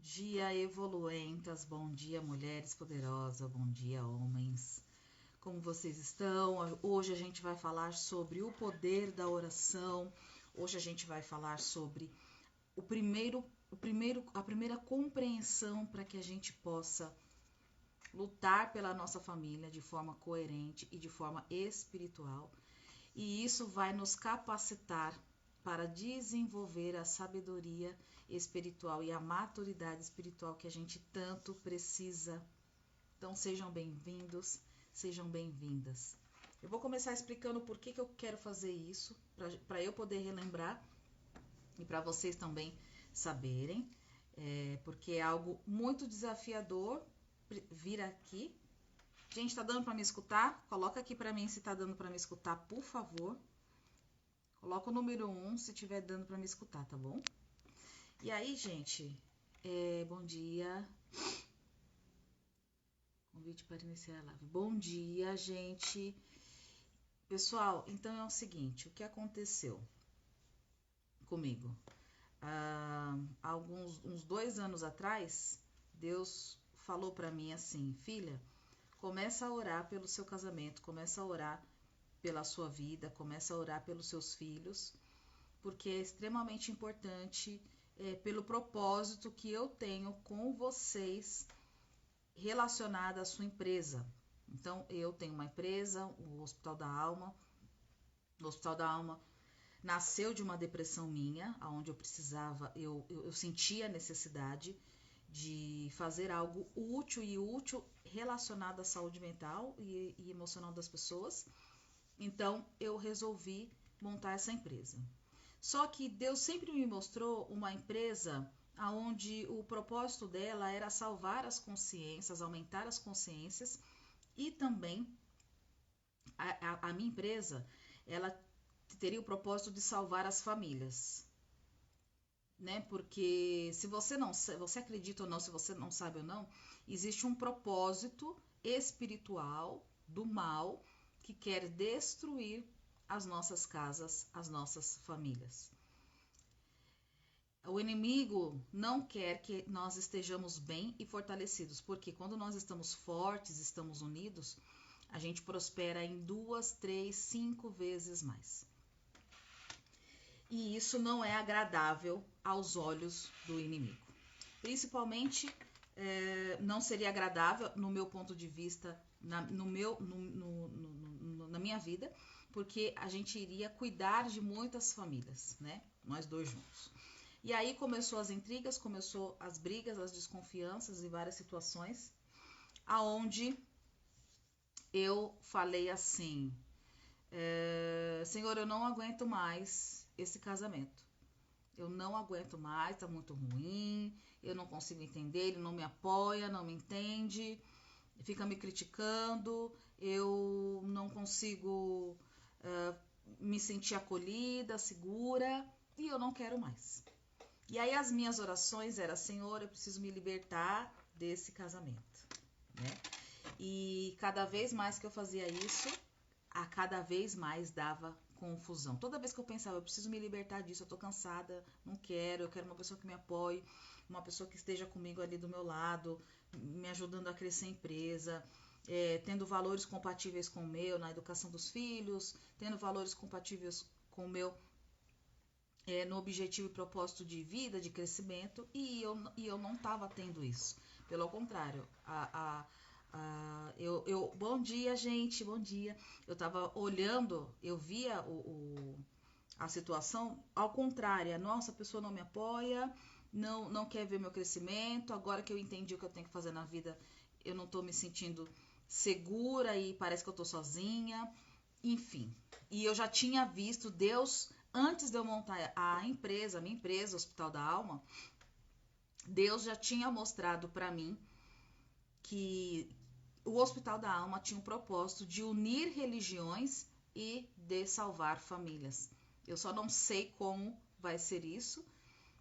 dia, evoluentas, bom dia, mulheres poderosas, bom dia, homens. Como vocês estão? Hoje a gente vai falar sobre o poder da oração. Hoje a gente vai falar sobre a primeira compreensão para que a gente possa lutar pela nossa família de forma coerente e de forma espiritual. E isso vai nos capacitar para desenvolver a sabedoria espiritual e a maturidade espiritual que a gente tanto precisa. Então sejam bem-vindos, sejam bem-vindas. Eu vou começar explicando por que eu quero fazer isso, para eu poder relembrar e para vocês também saberem, porque é algo muito desafiador vir aqui. Gente, tá dando para me escutar? Coloca aqui para mim se tá dando para me escutar, por favor. Coloca o número 1 se tiver dando para me escutar, tá bom? E aí, gente, bom dia. Convite para iniciar a live. Bom dia, gente. Pessoal, então é o seguinte, o que aconteceu comigo? Uns 2 anos atrás, Deus falou para mim assim, filha, começa a orar pelo seu casamento, começa a orar pela sua vida, começa a orar pelos seus filhos, porque é extremamente importante pelo propósito que eu tenho com vocês relacionada à sua empresa. Então, eu tenho uma empresa, o Hospital da Alma. O Hospital da Alma nasceu de uma depressão minha, onde eu precisava, eu sentia a necessidade de fazer algo útil relacionado à saúde mental e emocional das pessoas. Então, eu resolvi montar essa empresa. Só que Deus sempre me mostrou uma empresa onde o propósito dela era salvar as consciências, aumentar as consciências e também a minha empresa, ela teria o propósito de salvar as famílias. Né? Porque se você acredita ou não, se você não sabe ou não, existe um propósito espiritual do mal que quer destruir as nossas casas, as nossas famílias. O inimigo não quer que nós estejamos bem e fortalecidos, porque quando nós estamos fortes, estamos unidos, a gente prospera em 2, 3, 5 vezes mais. E isso não é agradável aos olhos do inimigo. Principalmente, não seria agradável, no meu ponto de vista, na minha vida, porque a gente iria cuidar de muitas famílias, né? Nós dois juntos. E aí começou as intrigas, começou as brigas, as desconfianças e várias situações, aonde eu falei assim, Senhor, eu não aguento mais esse casamento. Eu não aguento mais, tá muito ruim, eu não consigo entender, ele não me apoia, não me entende, fica me criticando, eu não consigo me sentir acolhida, segura, e eu não quero mais. E aí as minhas orações eram, Senhor, eu preciso me libertar desse casamento, né? E cada vez mais que eu fazia isso, cada vez mais dava confusão. Toda vez que eu pensava, eu preciso me libertar disso, eu tô cansada, não quero, eu quero uma pessoa que me apoie, uma pessoa que esteja comigo ali do meu lado, me ajudando a crescer a empresa, tendo valores compatíveis com o meu na educação dos filhos, tendo valores compatíveis com o meu no objetivo e propósito de vida, de crescimento, e eu não estava tendo isso. Pelo contrário, bom dia, gente, bom dia. Eu estava olhando, eu via a situação ao contrário. Nossa, a pessoa não me apoia, não quer ver meu crescimento. Agora que eu entendi o que eu tenho que fazer na vida, eu não estou me sentindo segura e parece que eu estou sozinha. Enfim, e eu já tinha visto Deus, antes de eu montar a minha empresa, Hospital da Alma, Deus já tinha mostrado para mim que o Hospital da Alma tinha um propósito de unir religiões e de salvar famílias. Eu só não sei como vai ser isso.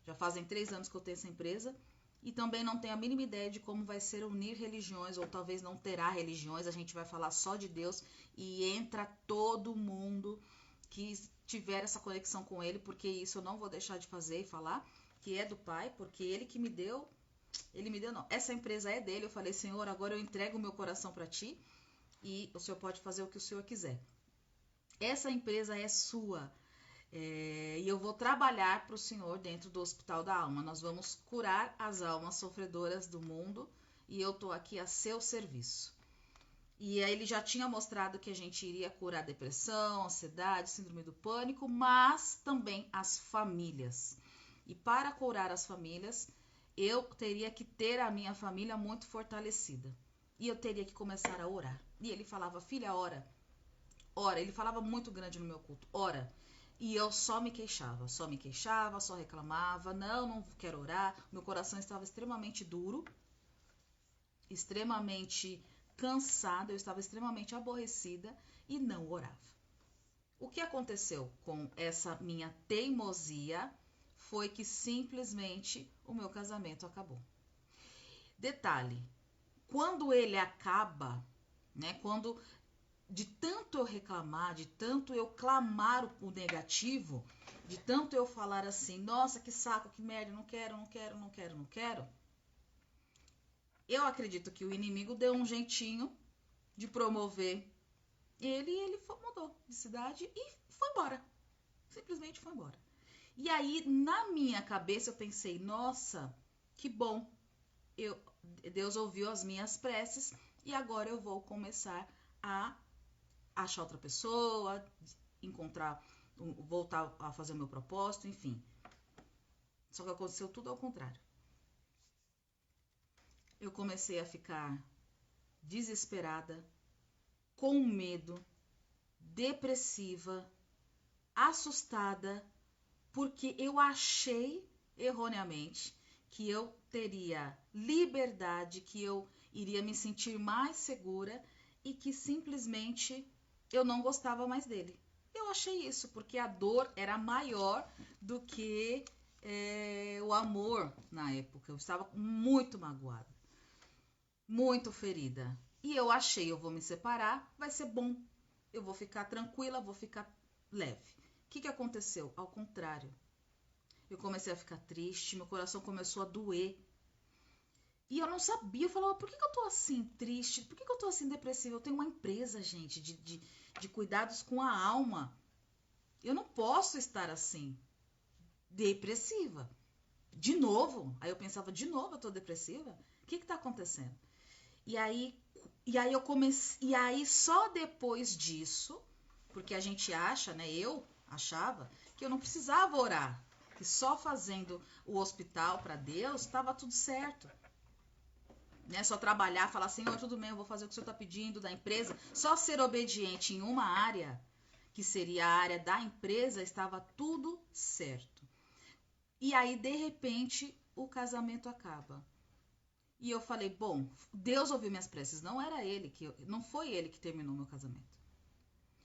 Já fazem 3 anos que eu tenho essa empresa. E também não tenho a mínima ideia de como vai ser unir religiões, ou talvez não terá religiões, a gente vai falar só de Deus e entra todo mundo que tiver essa conexão com Ele, porque isso eu não vou deixar de fazer e falar, que é do Pai, porque Ele que me deu Ele me deu, não. Essa empresa é dele. Eu falei, Senhor, agora eu entrego o meu coração para ti e o Senhor pode fazer o que o Senhor quiser. Essa empresa é sua. E eu vou trabalhar para o Senhor dentro do Hospital da Alma. Nós vamos curar as almas sofredoras do mundo e eu estou aqui a seu serviço. E aí ele já tinha mostrado que a gente iria curar depressão, ansiedade, síndrome do pânico, mas também as famílias. E para curar as famílias, eu teria que ter a minha família muito fortalecida. E eu teria que começar a orar. E ele falava, filha, ora. Ora. Ele falava muito grande no meu culto, ora. E eu só me queixava, só reclamava. Não quero orar. Meu coração estava extremamente duro, extremamente cansada, eu estava extremamente aborrecida e não orava. O que aconteceu com essa minha teimosia foi que simplesmente o meu casamento acabou. Detalhe, quando ele acaba, né, quando de tanto eu reclamar, de tanto eu clamar o negativo, de tanto eu falar assim, nossa, que saco, que merda, não quero, eu acredito que o inimigo deu um jeitinho de promover ele e ele mudou de cidade e foi embora. Simplesmente foi embora. E aí, na minha cabeça, eu pensei, nossa, que bom. Deus ouviu as minhas preces e agora eu vou começar a achar outra pessoa, encontrar, voltar a fazer o meu propósito, enfim. Só que aconteceu tudo ao contrário. Eu comecei a ficar desesperada, com medo, depressiva, assustada, porque eu achei erroneamente que eu teria liberdade, que eu iria me sentir mais segura e que simplesmente eu não gostava mais dele. Eu achei isso, porque a dor era maior do que o amor na época. Eu estava muito magoada, muito ferida. E eu achei, eu vou me separar, vai ser bom. Eu vou ficar tranquila, vou ficar leve. O que aconteceu? Ao contrário. Eu comecei a ficar triste, meu coração começou a doer. E eu não sabia, eu falava, por que eu tô assim triste? Por que eu tô assim depressiva? Eu tenho uma empresa, gente, de cuidados com a alma. Eu não posso estar assim, depressiva. De novo. Aí eu pensava, de novo eu tô depressiva? O que tá acontecendo? E aí eu comecei, e aí só depois disso, porque a gente acha, né, eu achava que eu não precisava orar, que só fazendo o hospital para Deus estava tudo certo. Né? Só trabalhar, falar, Senhor, tudo bem, eu vou fazer o que o Senhor está pedindo da empresa. Só ser obediente em uma área, que seria a área da empresa, estava tudo certo. E aí, de repente, o casamento acaba. E eu falei, bom, Deus ouviu minhas preces, não foi ele que terminou meu casamento.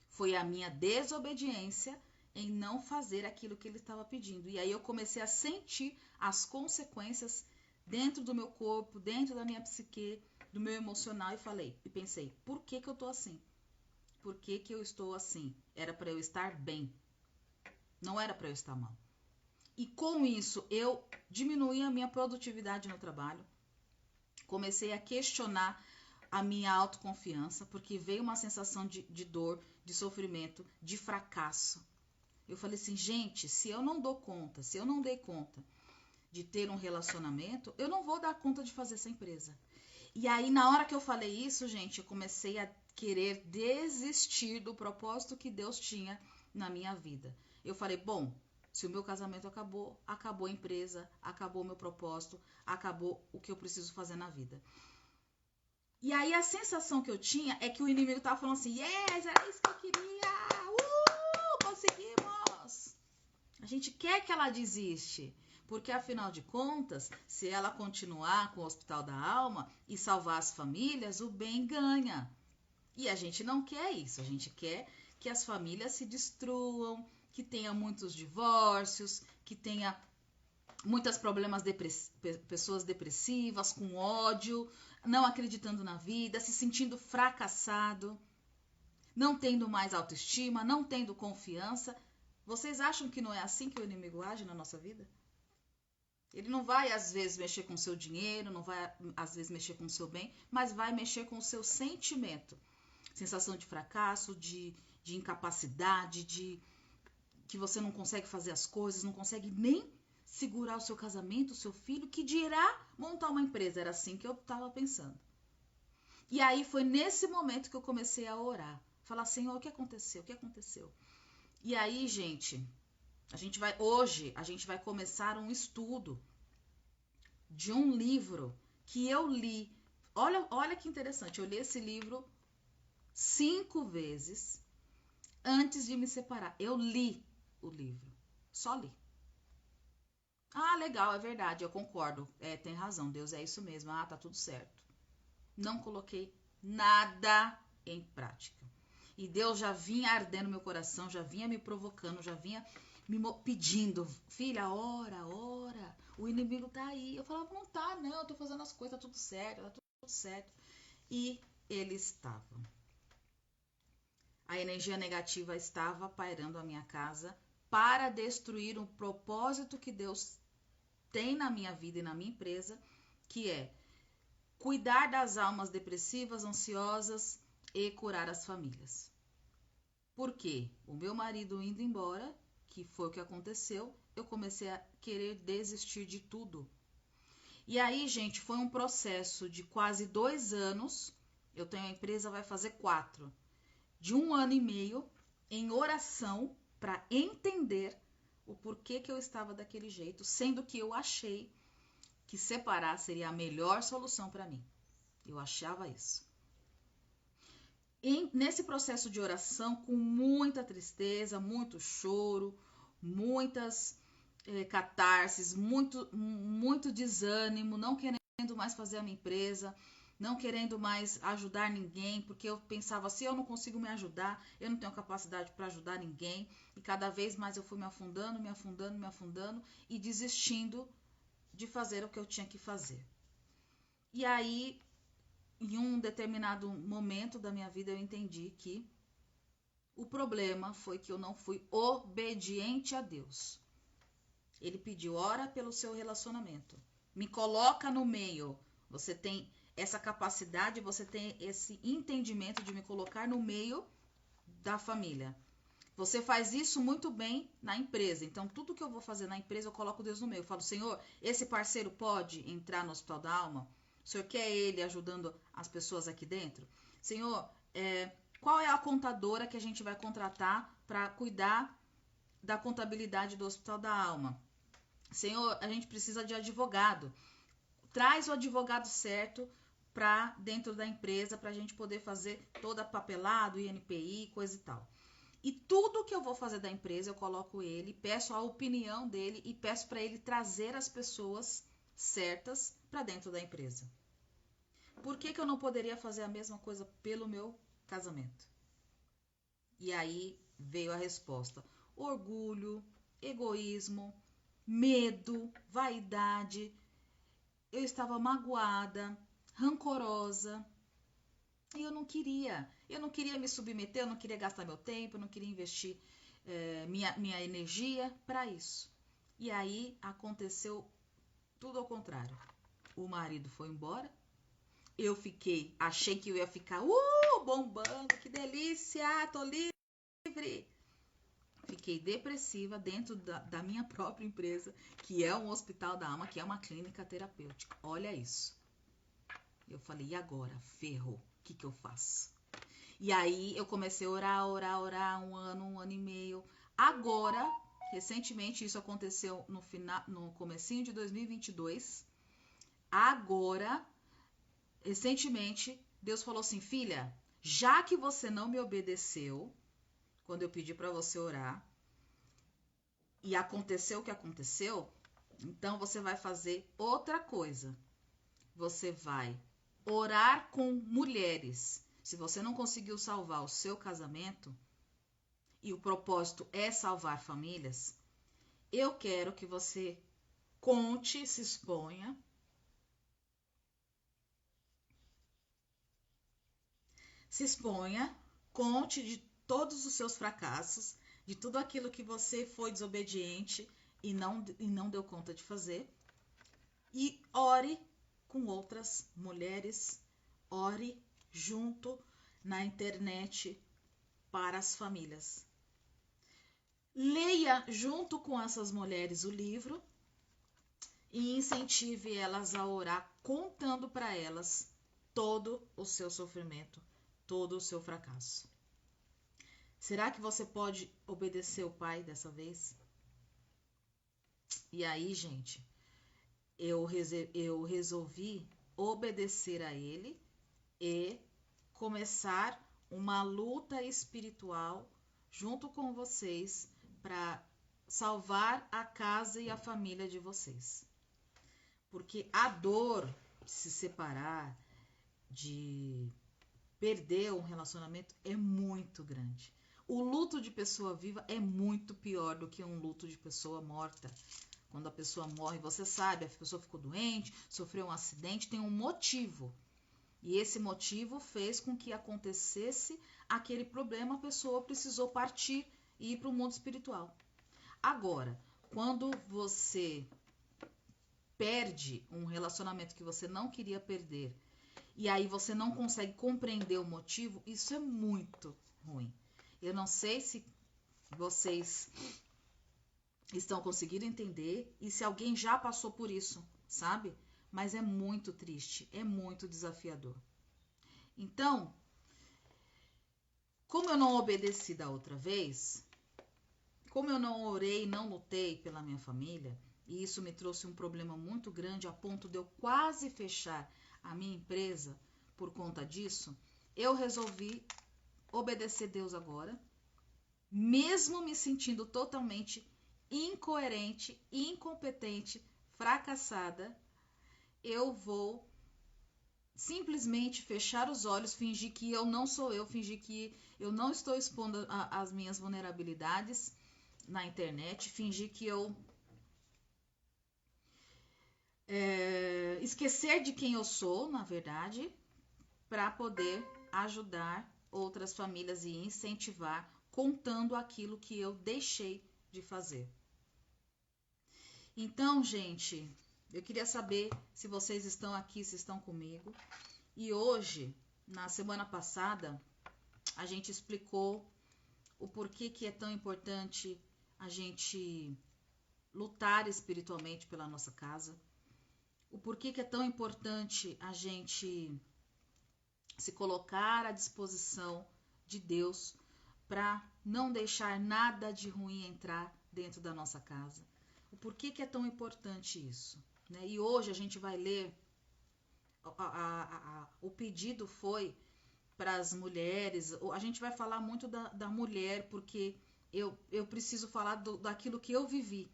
Foi a minha desobediência em não fazer aquilo que ele estava pedindo. E aí eu comecei a sentir as consequências dentro do meu corpo, dentro da minha psique, do meu emocional e pensei, por que eu tô assim? Por que eu estou assim? Era para eu estar bem, não era para eu estar mal. E com isso eu diminuí a minha produtividade no trabalho, comecei a questionar a minha autoconfiança, porque veio uma sensação de dor, de sofrimento, de fracasso. Eu falei assim, gente, se eu não dei conta de ter um relacionamento, eu não vou dar conta de fazer essa empresa. E aí, na hora que eu falei isso, gente, eu comecei a querer desistir do propósito que Deus tinha na minha vida. Eu falei, bom, se o meu casamento acabou, acabou a empresa, acabou o meu propósito, acabou o que eu preciso fazer na vida. E aí a sensação que eu tinha é que o inimigo tava falando assim, yes, era isso que eu queria, conseguimos. A gente quer que ela desiste, porque afinal de contas, se ela continuar com o Hospital da Alma e salvar as famílias, o bem ganha. E a gente não quer isso, a gente quer que as famílias se destruam, que tenha muitos divórcios, que tenha muitos problemas, pessoas depressivas, com ódio, não acreditando na vida, se sentindo fracassado, não tendo mais autoestima, não tendo confiança. Vocês acham que não é assim que o inimigo age na nossa vida? Ele não vai, às vezes, mexer com o seu dinheiro, não vai, às vezes, mexer com o seu bem, mas vai mexer com o seu sentimento. Sensação de fracasso, de incapacidade, de que você não consegue fazer as coisas, não consegue nem segurar o seu casamento, o seu filho, que dirá montar uma empresa. Era assim que eu estava pensando. E aí foi nesse momento que eu comecei a orar. Falar, Senhor, o que aconteceu? O que aconteceu? E aí, gente, hoje a gente vai começar um estudo de um livro que eu li. Olha que interessante, eu li esse livro 5 vezes antes de me separar. Eu li o livro, só li. Ah, legal, é verdade, eu concordo. Tem razão, Deus é isso mesmo. Ah, tá tudo certo. Não coloquei nada em prática. E Deus já vinha ardendo meu coração, já vinha me provocando, já vinha me pedindo, filha, ora, ora, o inimigo tá aí. Eu falava, não tá, não, eu tô fazendo as coisas, tá tudo certo, tá tudo certo. E ele estava. A energia negativa estava pairando a minha casa para destruir um propósito que Deus tem na minha vida e na minha empresa, que é cuidar das almas depressivas, ansiosas e curar as famílias. Por quê? O meu marido indo embora, que foi o que aconteceu, eu comecei a querer desistir de tudo. E aí, gente, foi um processo de quase 2 anos. Eu tenho a empresa, vai fazer 4. De 1 ano e meio em oração para entender o porquê que eu estava daquele jeito, sendo que eu achei que separar seria a melhor solução para mim. Eu achava isso. Nesse processo de oração, com muita tristeza, muito choro, muitas catarses, muito desânimo, não querendo mais fazer a minha empresa, não querendo mais ajudar ninguém, porque eu pensava, se eu não consigo me ajudar, eu não tenho capacidade para ajudar ninguém, e cada vez mais eu fui me afundando e desistindo de fazer o que eu tinha que fazer. E aí, em um determinado momento da minha vida, eu entendi que o problema foi que eu não fui obediente a Deus. Ele pediu, ora pelo seu relacionamento. Me coloca no meio. Você tem essa capacidade, você tem esse entendimento de me colocar no meio da família. Você faz isso muito bem na empresa. Então, tudo que eu vou fazer na empresa, eu coloco Deus no meio. Eu falo, Senhor, esse parceiro pode entrar no Hospital da Alma? O Senhor quer ele ajudando as pessoas aqui dentro? Senhor, qual é a contadora que a gente vai contratar para cuidar da contabilidade do Hospital da Alma? Senhor, a gente precisa de advogado. Traz o advogado certo para dentro da empresa para a gente poder fazer toda a papelada, INPI, coisa e tal. E tudo que eu vou fazer da empresa, eu coloco ele, peço a opinião dele e peço para ele trazer as pessoas certas para dentro da empresa. Por que eu não poderia fazer a mesma coisa pelo meu casamento? E aí veio a resposta. Orgulho, egoísmo, medo, vaidade. Eu estava magoada, rancorosa. E eu não queria me submeter, eu não queria gastar meu tempo, eu não queria investir minha energia para isso. E aí aconteceu tudo ao contrário. O marido foi embora, achei que eu ia ficar bombando, que delícia, tô livre. Fiquei depressiva dentro da minha própria empresa, que é um hospital da alma, que é uma clínica terapêutica. Olha isso. Eu falei, e agora? Ferrou. O que eu faço? E aí eu comecei a orar, 1 ano e meio. Agora, recentemente, isso aconteceu no comecinho de 2022. Agora, recentemente, Deus falou assim, filha, já que você não me obedeceu, quando eu pedi para você orar, e aconteceu o que aconteceu, então você vai fazer outra coisa. Você vai orar com mulheres. Se você não conseguiu salvar o seu casamento, e o propósito é salvar famílias, eu quero que você conte, se exponha, conte de todos os seus fracassos, de tudo aquilo que você foi desobediente e não deu conta de fazer. e ore com outras mulheres, ore junto na internet para as famílias. Leia junto com essas mulheres o livro e incentive elas a orar, contando para elas todo o seu sofrimento, todo o seu fracasso. Será que você pode obedecer o pai dessa vez? E aí, gente, eu resolvi obedecer a ele e começar uma luta espiritual junto com vocês para salvar a casa e a família de vocês. Porque a dor de se separar, de perder um relacionamento é muito grande. O luto de pessoa viva é muito pior do que um luto de pessoa morta. Quando a pessoa morre, você sabe, a pessoa ficou doente, sofreu um acidente, tem um motivo. E esse motivo fez com que acontecesse aquele problema, a pessoa precisou partir e ir para o mundo espiritual. Agora, quando você perde um relacionamento que você não queria perder, e aí você não consegue compreender o motivo, isso é muito ruim. Eu não sei se vocês estão conseguindo entender e se alguém já passou por isso, sabe? Mas é muito triste, é muito desafiador. Então, como eu não obedeci da outra vez, como eu não orei e não lutei pela minha família, e isso me trouxe um problema muito grande a ponto de eu quase fechar a minha empresa por conta disso, eu resolvi obedecer Deus agora, mesmo me sentindo totalmente incoerente, incompetente, fracassada, eu vou simplesmente fechar os olhos, fingir que eu não sou eu, fingir que eu não estou expondo as minhas vulnerabilidades na internet, fingir que eu esquecer de quem eu sou, na verdade, para poder ajudar outras famílias e incentivar, contando aquilo que eu deixei de fazer. Então, gente, eu queria saber se vocês estão aqui, se estão comigo. E hoje, na semana passada, a gente explicou o porquê que é tão importante a gente lutar espiritualmente pela nossa casa. O porquê que é tão importante a gente se colocar à disposição de Deus para não deixar nada de ruim entrar dentro da nossa casa. O porquê que é tão importante isso, né? E hoje a gente vai ler, o pedido foi para as mulheres, a gente vai falar muito da mulher, porque eu preciso falar daquilo que eu vivi.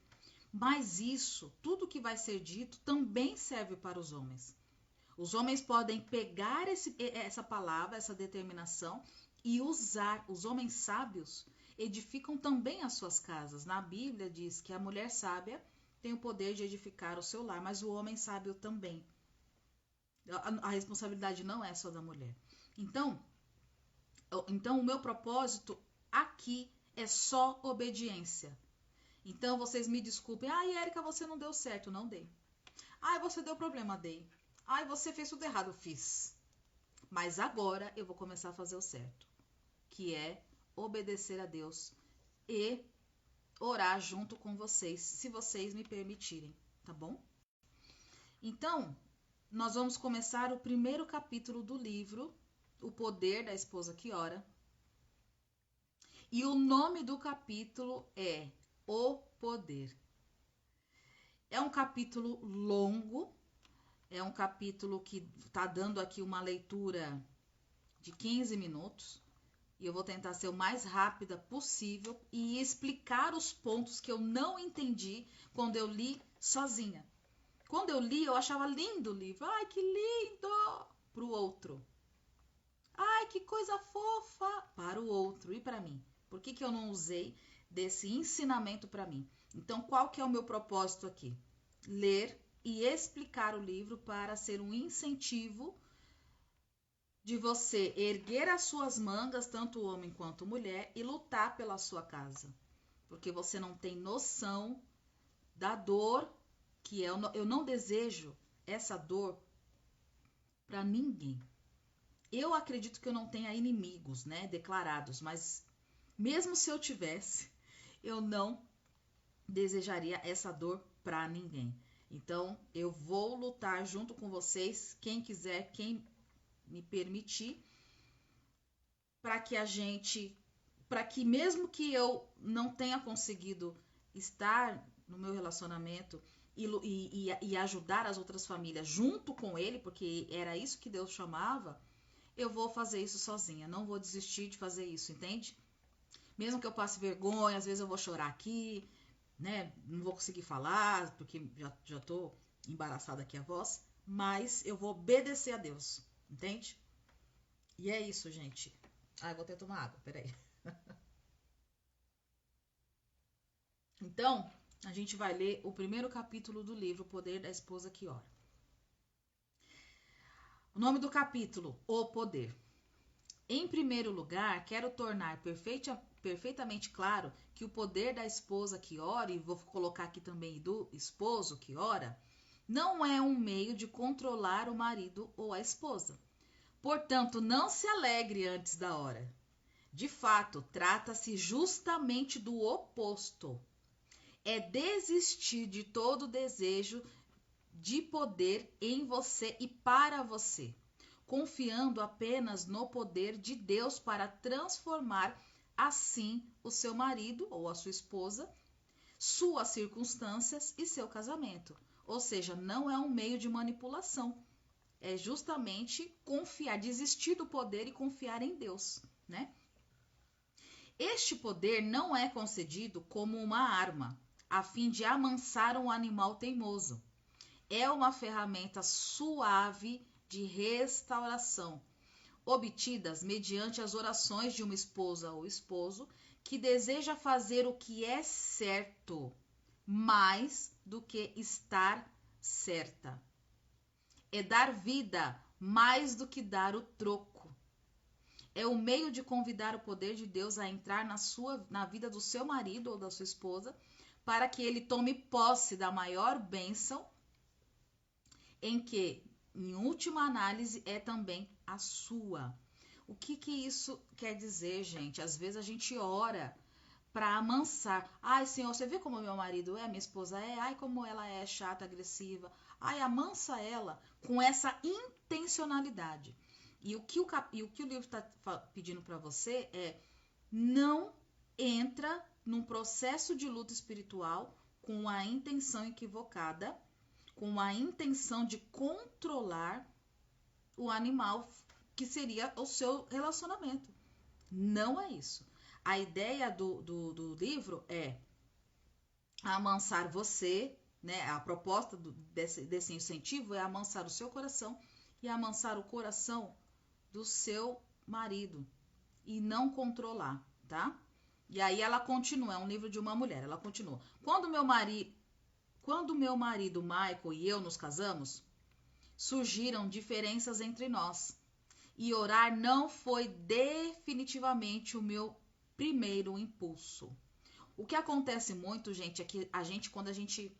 Mas isso, tudo que vai ser dito, também serve para os homens. Os homens podem pegar essa palavra, essa determinação e usar. Os homens sábios edificam também as suas casas. Na Bíblia diz que a mulher sábia tem o poder de edificar o seu lar, mas o homem sábio também. A responsabilidade não é só da mulher. Então o meu propósito aqui é só obediência. Então vocês me desculpem. Ai, Érica, você não deu certo. Não dei. Ai, você deu problema. Dei. Ai, você fez tudo errado. Fiz. Mas agora eu vou começar a fazer o certo, que é obedecer a Deus e orar junto com vocês, se vocês me permitirem, tá bom? Então, nós vamos começar o primeiro capítulo do livro, O Poder da Esposa que Ora. E o nome do capítulo é O Poder. É um capítulo longo, é um capítulo que está dando aqui uma leitura de 15 minutos. E eu vou tentar ser o mais rápida possível e explicar os pontos que eu não entendi quando eu li sozinha. Quando eu li, eu achava lindo o livro. Ai, que lindo! Para o outro. Ai, que coisa fofa! Para o outro e para mim. Por que eu não usei desse ensinamento para mim? Então, qual que é o meu propósito aqui? Ler e explicar o livro para ser um incentivo de você erguer as suas mangas, tanto homem quanto mulher, e lutar pela sua casa. Porque você não tem noção da dor que é eu não desejo essa dor para ninguém. Eu acredito que eu não tenha inimigos, né, declarados, mas mesmo se eu tivesse, eu não desejaria essa dor para ninguém. Então, eu vou lutar junto com vocês, quem quiser, quem me permitir, para que mesmo que eu não tenha conseguido estar no meu relacionamento e ajudar as outras famílias junto com ele, porque era isso que Deus chamava, eu vou fazer isso sozinha, não vou desistir de fazer isso, entende? Mesmo que eu passe vergonha, às vezes eu vou chorar aqui, né? Não vou conseguir falar, porque já tô embaraçada aqui a voz, mas eu vou obedecer a Deus, entende? E é isso, gente. Eu vou ter que tomar água, peraí. Então, a gente vai ler o primeiro capítulo do livro O Poder da Esposa que Ora. O nome do capítulo, O Poder. Em primeiro lugar, quero tornar perfeitamente claro que o poder da esposa que ora, e vou colocar aqui também do esposo que ora, não é um meio de controlar o marido ou a esposa. Portanto, não se alegre antes da hora. De fato, trata-se justamente do oposto. É desistir de todo desejo de poder em você e para você, confiando apenas no poder de Deus para transformar assim o seu marido ou a sua esposa, suas circunstâncias e seu casamento. Ou seja, não é um meio de manipulação. É justamente confiar, desistir do poder e confiar em Deus, né? Este poder não é concedido como uma arma, a fim de amansar um animal teimoso. É uma ferramenta suave de restauração, obtidas mediante as orações de uma esposa ou esposo que deseja fazer o que é certo, mais do que estar certa. É dar vida mais do que dar o troco. É o meio de convidar o poder de Deus a entrar na vida do seu marido ou da sua esposa, para que ele tome posse da maior bênção, em que, em última análise, é também a sua. O que isso quer dizer, gente? Às vezes a gente ora para amansar. Ai, Senhor, você vê como meu marido é, minha esposa é? Ai, como ela é chata, agressiva. Ai, amansa ela com essa intencionalidade. E o que o livro está pedindo para você é: não entra num processo de luta espiritual com a intenção equivocada, com a intenção de controlar o animal que seria o seu relacionamento. Não é isso. A ideia do livro é amansar você, né? A proposta desse incentivo é amansar o seu coração e amansar o coração do seu marido e não controlar, tá? E aí ela continua, é um livro de uma mulher, ela continua. Quando meu marido Michael e eu nos casamos, surgiram diferenças entre nós. E orar não foi definitivamente o meu primeiro impulso. O que acontece muito, gente, é que quando a gente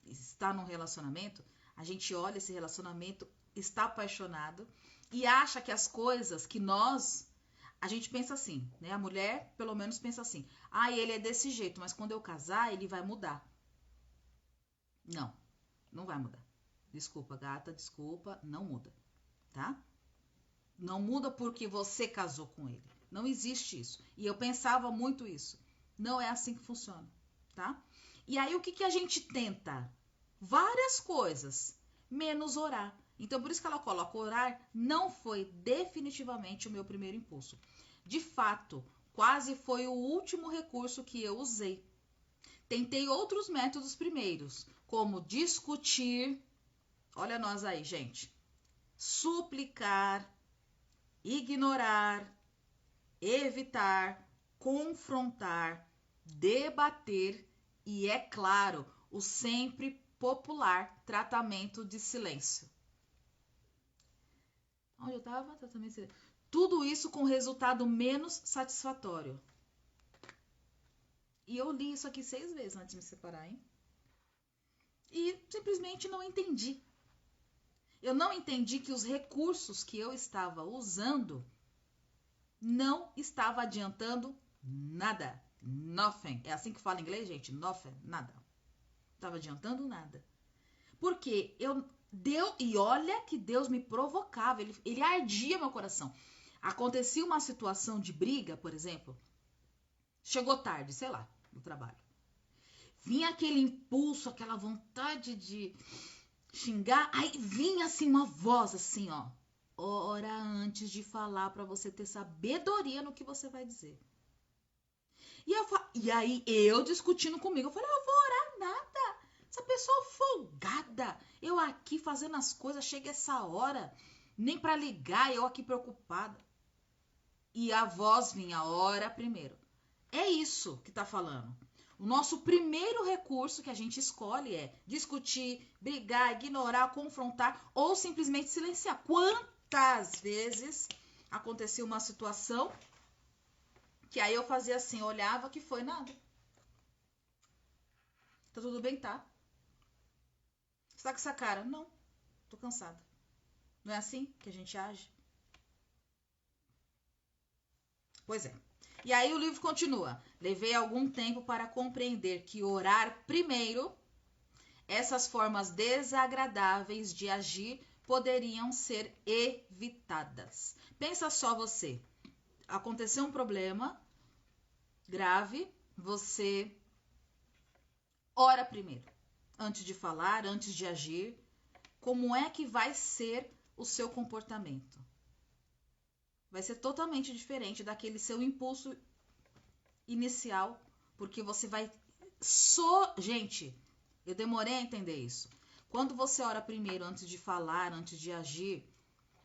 está num relacionamento, a gente olha esse relacionamento, está apaixonado e acha que as coisas que a gente pensa assim, né? A mulher, pelo menos, pensa assim: ele é desse jeito, mas quando eu casar, ele vai mudar. Não, não vai mudar. Desculpa, gata, desculpa, não muda, tá? Não muda porque você casou com ele. Não existe isso. E eu pensava muito isso. Não é assim que funciona, tá? E aí o que a gente tenta? Várias coisas, menos orar. Então por isso que ela coloca: orar não foi definitivamente o meu primeiro impulso. De fato, quase foi o último recurso que eu usei. Tentei outros métodos primeiros, como discutir, olha nós aí, gente, suplicar, ignorar, evitar, confrontar, debater e, é claro, o sempre popular tratamento de silêncio. Onde eu estava? Tratamento de silêncio. Tudo isso com resultado menos satisfatório. E eu li isso aqui 6 vezes antes de me separar, hein? E simplesmente não entendi. Eu não entendi que os recursos que eu estava usando não estava adiantando nada. Nothing. É assim que fala em inglês, gente? Nothing. Nada. Não estava adiantando nada. Porque e olha que Deus me provocava, ele ardia meu coração. Acontecia uma situação de briga, por exemplo, chegou tarde, sei lá, no trabalho. Vinha aquele impulso, aquela vontade de xingar, aí vinha assim uma voz assim, ó. Ora antes de falar para você ter sabedoria no que você vai dizer. E aí eu discutindo comigo, eu falei, eu vou orar nada. Essa pessoa folgada, eu aqui fazendo as coisas, chega essa hora, nem para ligar, eu aqui preocupada. E a voz vinha, ora primeiro. É isso que tá falando. O nosso primeiro recurso que a gente escolhe é discutir, brigar, ignorar, confrontar ou simplesmente silenciar. Quantas vezes acontecia uma situação que aí eu fazia assim, olhava que foi nada. Tá tudo bem, tá? Você tá com essa cara? Não, tô cansada. Não é assim que a gente age? Pois é. E aí o livro continua. Levei algum tempo para compreender que orar primeiro, essas formas desagradáveis de agir poderiam ser evitadas. Pensa só você. Aconteceu um problema grave, você ora primeiro. Antes de falar, antes de agir, como é que vai ser o seu comportamento? Vai ser totalmente diferente daquele seu impulso inicial, porque você vai Gente, eu demorei a entender isso. Quando você ora primeiro, antes de falar, antes de agir,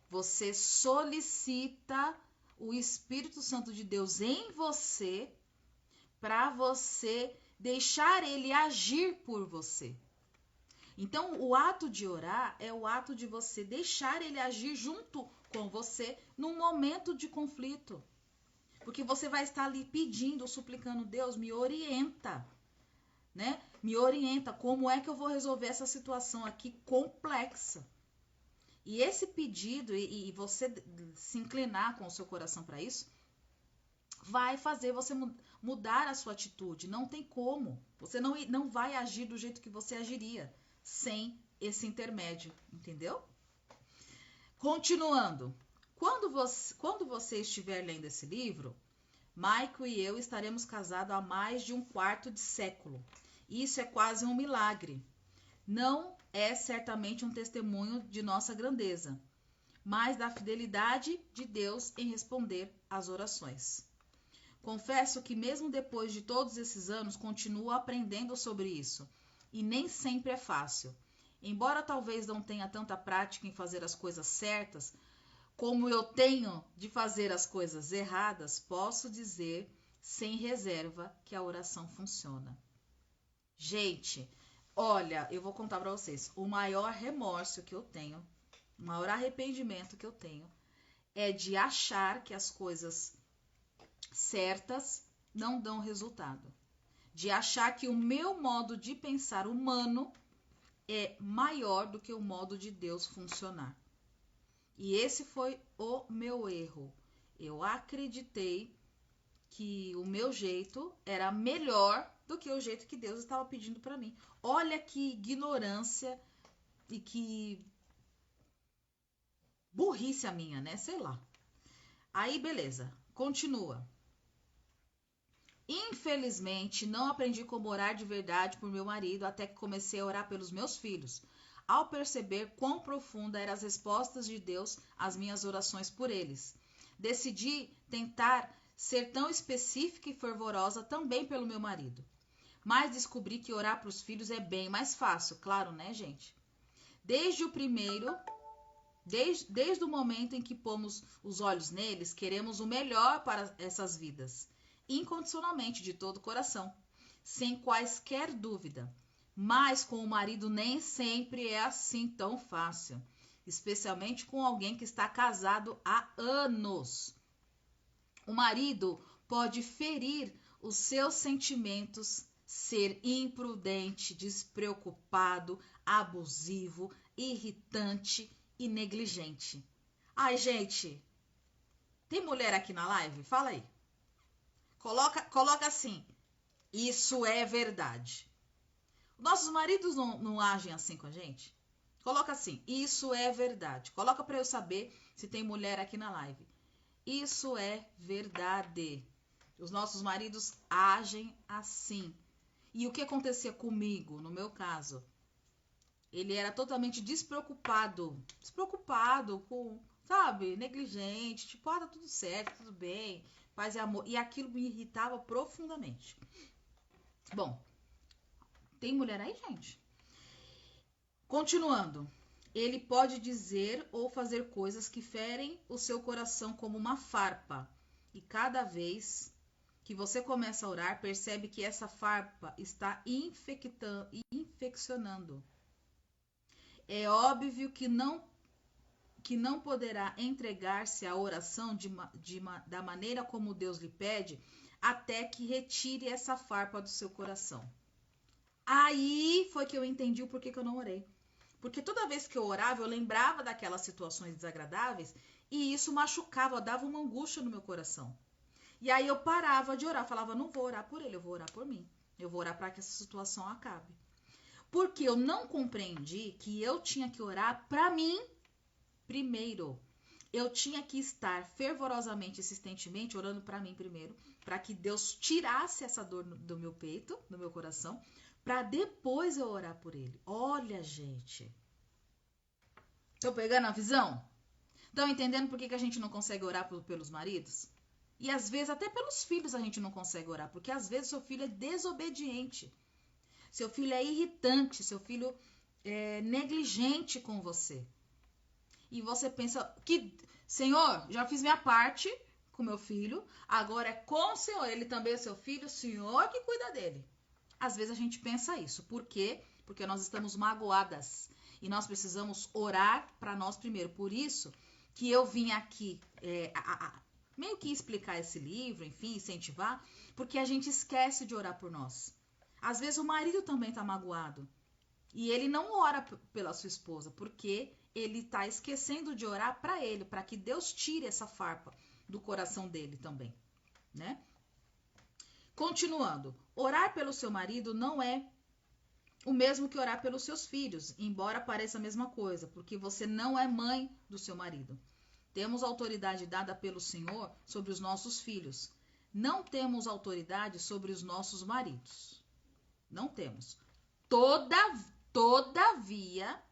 você solicita o Espírito Santo de Deus em você para você deixar ele agir por você. Então, o ato de orar é o ato de você deixar ele agir junto com você num momento de conflito. Porque você vai estar ali pedindo, suplicando, Deus, me orienta, né? Me orienta, como é que eu vou resolver essa situação aqui complexa? E esse pedido, e você se inclinar com o seu coração para isso, vai fazer você mudar a sua atitude. Não tem como. Você não vai agir do jeito que você agiria sem esse intermédio, entendeu? Continuando. Quando você estiver lendo esse livro, Michael e eu estaremos casados há mais de um quarto de século. Isso é quase um milagre. Não é certamente um testemunho de nossa grandeza, mas da fidelidade de Deus em responder às orações. Confesso que mesmo depois de todos esses anos, continuo aprendendo sobre isso, e nem sempre é fácil. Embora talvez não tenha tanta prática em fazer as coisas certas, como eu tenho de fazer as coisas erradas, posso dizer sem reserva que a oração funciona. Gente, olha, eu vou contar para vocês, o maior remorso que eu tenho, o maior arrependimento que eu tenho, é de achar que as coisas certas não dão resultado. De achar que o meu modo de pensar humano é maior do que o modo de Deus funcionar. E esse foi o meu erro. Eu acreditei que o meu jeito era melhor do que o jeito que Deus estava pedindo para mim. Olha que ignorância e que burrice a minha, né? Sei lá. Aí, beleza. Continua. Infelizmente, não aprendi como orar de verdade por meu marido até que comecei a orar pelos meus filhos. Ao perceber quão profunda eram as respostas de Deus às minhas orações por eles, decidi tentar ser tão específica e fervorosa também pelo meu marido. Mas descobri que orar para os filhos é bem mais fácil, claro, né, gente? Desde o momento em que pomos os olhos neles, queremos o melhor para essas vidas, incondicionalmente, de todo o coração, sem quaisquer dúvida. Mas com o marido nem sempre é assim tão fácil, especialmente com alguém que está casado há anos. O marido pode ferir os seus sentimentos ser imprudente, despreocupado, abusivo, irritante e negligente. Ai, gente, tem mulher aqui na live? Fala aí. Coloca assim, isso é verdade. Nossos maridos não agem assim com a gente? Coloca assim, isso é verdade. Coloca para eu saber se tem mulher aqui na live. Isso é verdade. Os nossos maridos agem assim. E o que acontecia comigo, no meu caso? Ele era totalmente despreocupado com, sabe, negligente, tipo, tá tudo certo, tudo bem, paz e amor. E aquilo me irritava profundamente. Bom, tem mulher aí, gente? Continuando. Ele pode dizer ou fazer coisas que ferem o seu coração como uma farpa. E cada vez que você começa a orar, percebe que essa farpa está infeccionando. É óbvio que não poderá entregar-se à oração da maneira como Deus lhe pede, até que retire essa farpa do seu coração. Aí foi que eu entendi o porquê que eu não orei. Porque toda vez que eu orava, eu lembrava daquelas situações desagradáveis e isso machucava, dava uma angústia no meu coração. E aí eu parava de orar, falava, não vou orar por ele, eu vou orar por mim. Eu vou orar para que essa situação acabe. Porque eu não compreendi que eu tinha que orar para mim primeiro. Eu tinha que estar fervorosamente, insistentemente, orando para mim primeiro, para que Deus tirasse essa dor do meu peito, do meu coração, para depois eu orar por ele. Olha, gente. Estão pegando a visão? Estão entendendo por que a gente não consegue orar pelos maridos? E às vezes até pelos filhos a gente não consegue orar, porque às vezes seu filho é desobediente. Seu filho é irritante, seu filho é negligente com você. E você pensa que, Senhor, já fiz minha parte com meu filho, agora é com o Senhor, ele também é seu filho, o Senhor que cuida dele. Às vezes a gente pensa isso. Por quê? Porque nós estamos magoadas. E nós precisamos orar para nós primeiro. Por isso que eu vim aqui meio que explicar esse livro, enfim, incentivar, porque a gente esquece de orar por nós. Às vezes o marido também está magoado. E ele não ora pela sua esposa, porque ele está esquecendo de orar para ele, para que Deus tire essa farpa do coração dele também, né? Continuando, orar pelo seu marido não é o mesmo que orar pelos seus filhos, embora pareça a mesma coisa, porque você não é mãe do seu marido. Temos autoridade dada pelo Senhor sobre os nossos filhos. Não temos autoridade sobre os nossos maridos. Não temos. Todavia,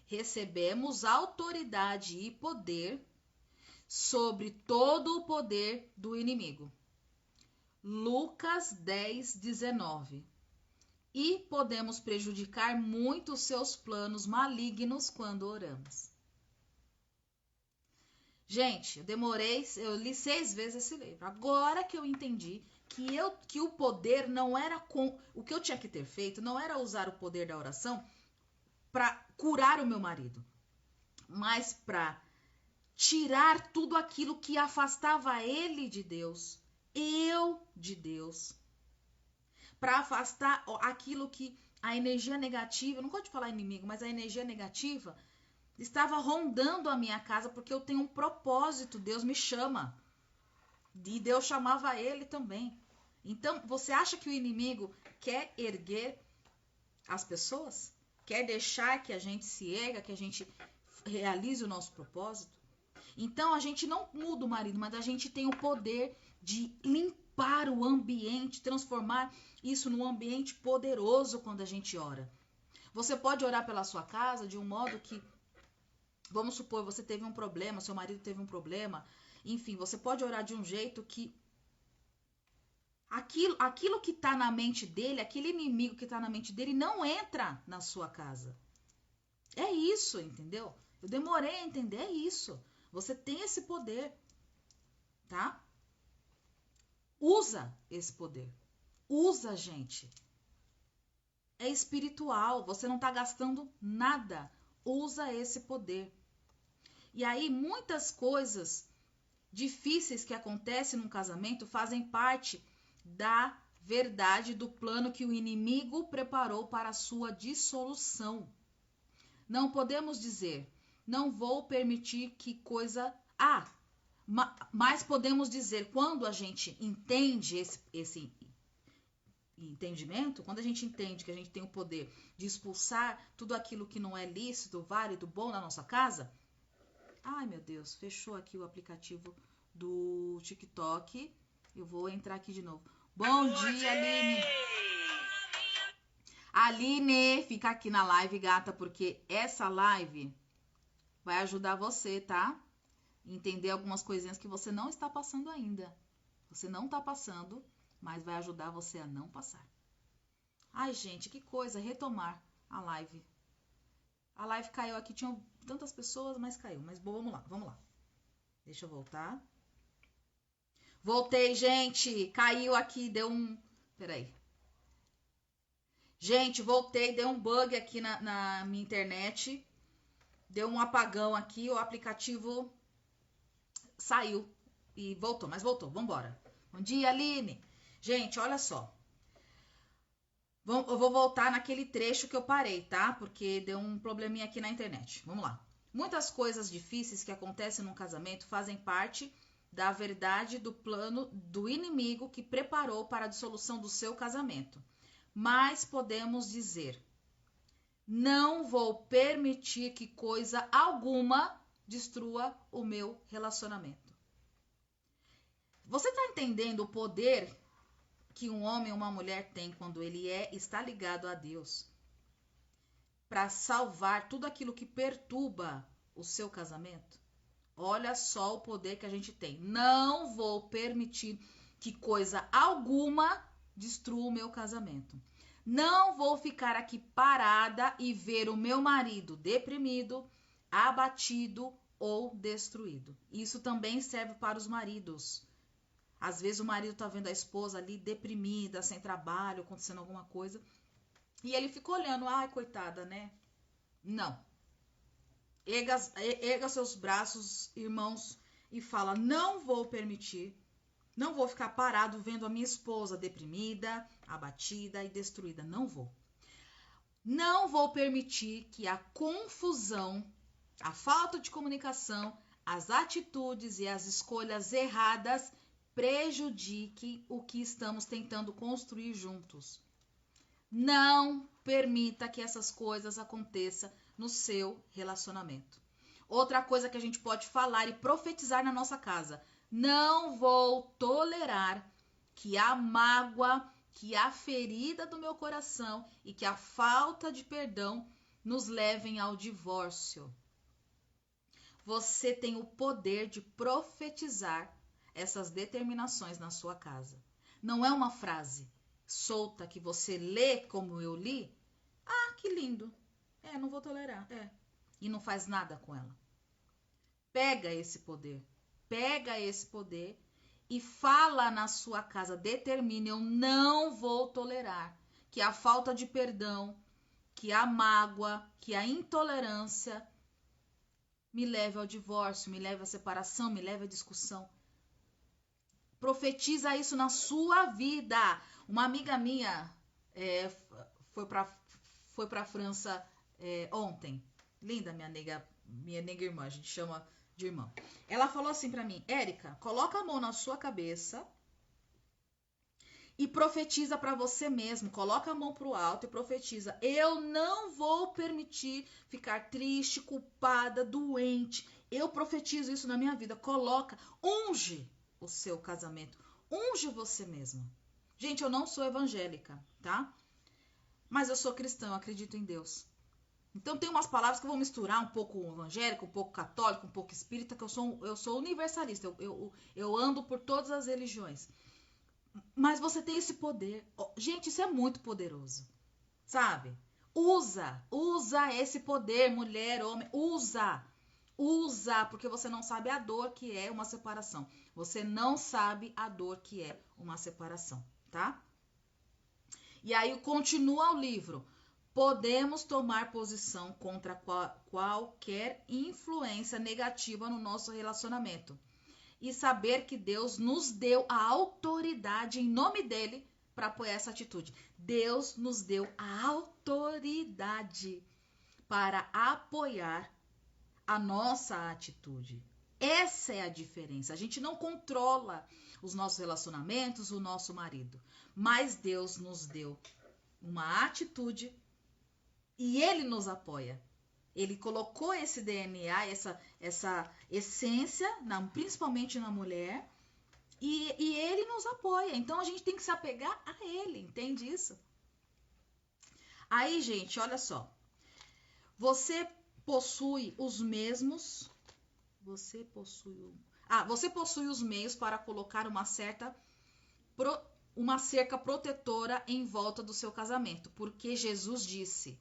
recebemos autoridade e poder sobre todo o poder do inimigo. Lucas 10, 19. E podemos prejudicar muito os seus planos malignos quando oramos. Gente, eu li 6 vezes esse livro. Agora que eu entendi que o poder não era o que eu tinha que ter feito, não era usar o poder da oração para curar o meu marido, mas para tirar tudo aquilo que afastava ele de Deus, eu de Deus, para afastar aquilo que a energia negativa, não gosto de falar inimigo, mas a energia negativa estava rondando a minha casa, porque eu tenho um propósito, Deus me chama, e Deus chamava ele também. Então, você acha que o inimigo quer erguer as pessoas? Quer deixar que a gente se erga, que a gente realize o nosso propósito? Então, a gente não muda o marido, mas a gente tem o poder de limpar o ambiente, transformar isso num ambiente poderoso quando a gente ora. Você pode orar pela sua casa de um modo que, vamos supor, você teve um problema, seu marido teve um problema, enfim, você pode orar de um jeito que aquilo que está na mente dele, aquele inimigo que está na mente dele não entra na sua casa. É isso, entendeu? Eu demorei a entender, é isso. Você tem esse poder, tá? Usa esse poder. Usa, gente. É espiritual, você não está gastando nada. Usa esse poder. E aí, muitas coisas difíceis que acontecem num casamento fazem parte da verdade do plano que o inimigo preparou para a sua dissolução. Não podemos dizer, não vou permitir que coisa... mas podemos dizer, quando a gente entende esse entendimento, quando a gente entende que a gente tem o poder de expulsar tudo aquilo que não é lícito, válido, bom na nossa casa... Ai, meu Deus, fechou aqui o aplicativo do TikTok. Eu vou entrar aqui de novo. Bom dia, Aline. Aline, fica aqui na live, gata, porque essa live vai ajudar você, tá? Entender algumas coisinhas que você não está passando ainda. Você não está passando, mas vai ajudar você a não passar. Ai, gente, que coisa, retomar a live. A live caiu aqui, tinham tantas pessoas, mas caiu. Mas bom, vamos lá. Deixa eu voltar. Voltei, gente. Caiu aqui, deu um... Peraí. Gente, voltei, deu um bug aqui na minha internet. Deu um apagão aqui, o aplicativo saiu e voltou, mas voltou, vambora. Bom dia, Aline. Gente, olha só. Eu vou voltar naquele trecho que eu parei, tá? Porque deu um probleminha aqui na internet. Vamos lá. Muitas coisas difíceis que acontecem num casamento fazem parte da verdade do plano do inimigo que preparou para a dissolução do seu casamento. Mas podemos dizer, não vou permitir que coisa alguma destrua o meu relacionamento. Você está entendendo o poder que um homem ou uma mulher tem quando ele está ligado a Deus para salvar tudo aquilo que perturba o seu casamento? Olha só o poder que a gente tem. Não vou permitir que coisa alguma destrua o meu casamento. Não vou ficar aqui parada e ver o meu marido deprimido, abatido ou destruído. Isso também serve para os maridos. Às vezes o marido tá vendo a esposa ali deprimida, sem trabalho, acontecendo alguma coisa. E ele fica olhando, ai, coitada, né? Não. Erga seus braços, irmãos, e fala, não vou permitir, não vou ficar parado vendo a minha esposa deprimida, abatida e destruída. Não vou. Não vou permitir que a confusão, a falta de comunicação, as atitudes e as escolhas erradas prejudique o que estamos tentando construir juntos. Não permita que essas coisas aconteçam no seu relacionamento. Outra coisa que a gente pode falar e profetizar na nossa casa. Não vou tolerar que a mágoa, que a ferida do meu coração e que a falta de perdão nos levem ao divórcio. Você tem o poder de profetizar essas determinações na sua casa. Não é uma frase solta que você lê como eu li. Ah, que lindo. Não vou tolerar. E não faz nada com ela. Pega esse poder e fala na sua casa. Determine, eu não vou tolerar que a falta de perdão, que a mágoa, que a intolerância me leve ao divórcio, me leve à separação, me leve à discussão. Profetiza isso na sua vida. Uma amiga minha foi para a França ontem. Linda, minha nega irmã, a gente chama de irmã. Ela falou assim para mim, Érica, coloca a mão na sua cabeça e profetiza para você mesmo. Coloca a mão pro alto e profetiza. Eu não vou permitir ficar triste, culpada, doente. Eu profetizo isso na minha vida. Coloca, unge o seu casamento. Unge você mesmo. Gente, eu não sou evangélica, tá? Mas eu sou cristã, eu acredito em Deus. Então tem umas palavras que eu vou misturar um pouco evangélico, um pouco católico, um pouco espírita, que eu sou universalista. Eu ando por todas as religiões. Mas você tem esse poder. Gente, isso é muito poderoso. Sabe? Usa esse poder, mulher, homem, usa, porque você não sabe a dor que é uma separação. Você não sabe a dor que é uma separação, tá? E aí continua o livro. Podemos tomar posição contra qualquer influência negativa no nosso relacionamento. E saber que Deus nos deu a autoridade em nome dele para apoiar essa atitude. Deus nos deu a autoridade para apoiar a nossa atitude. Essa é a diferença. A gente não controla os nossos relacionamentos, o nosso marido, mas Deus nos deu uma atitude e Ele nos apoia. Ele colocou esse DNA, essa essência, principalmente na mulher, e Ele nos apoia. Então a gente tem que se apegar a Ele, entende isso? Aí, gente, olha só. Você possui os mesmos... Você possui os meios para colocar uma cerca protetora em volta do seu casamento, porque Jesus disse: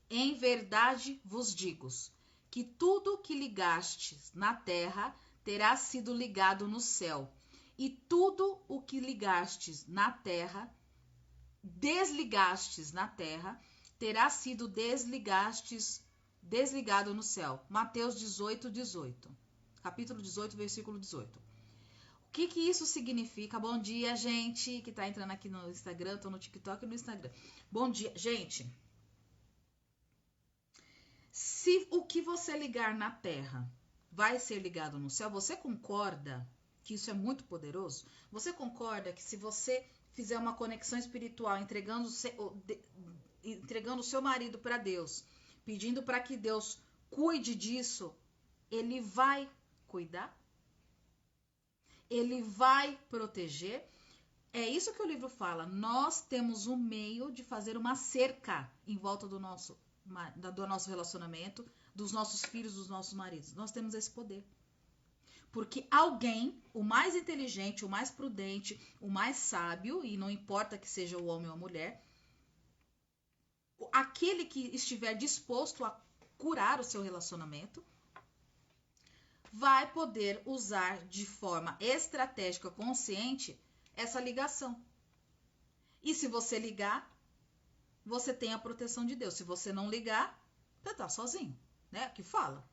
em verdade vos digo, que tudo que ligastes na terra terá sido ligado no céu, e tudo o que desligastes na terra, terá sido desligado no céu. Mateus 18, 18. Capítulo 18, versículo 18. O que isso significa? Bom dia, gente, que tá entrando aqui no Instagram, tô no TikTok e no Instagram. Bom dia, gente. Se o que você ligar na terra vai ser ligado no céu, você concorda que isso é muito poderoso? Você concorda que se você fizer uma conexão espiritual, entregando o seu marido para Deus, pedindo para que Deus cuide disso, Ele vai cuidar? Ele vai proteger? É isso que o livro fala. Nós temos um meio de fazer uma cerca em volta do nosso relacionamento, dos nossos filhos, dos nossos maridos. Nós temos esse poder. Porque alguém, o mais inteligente, o mais prudente, o mais sábio, e não importa que seja o homem ou a mulher, aquele que estiver disposto a curar o seu relacionamento, vai poder usar de forma estratégica, consciente, essa ligação. E se você ligar, você tem a proteção de Deus. Se você não ligar, você tá sozinho, né? Que fala.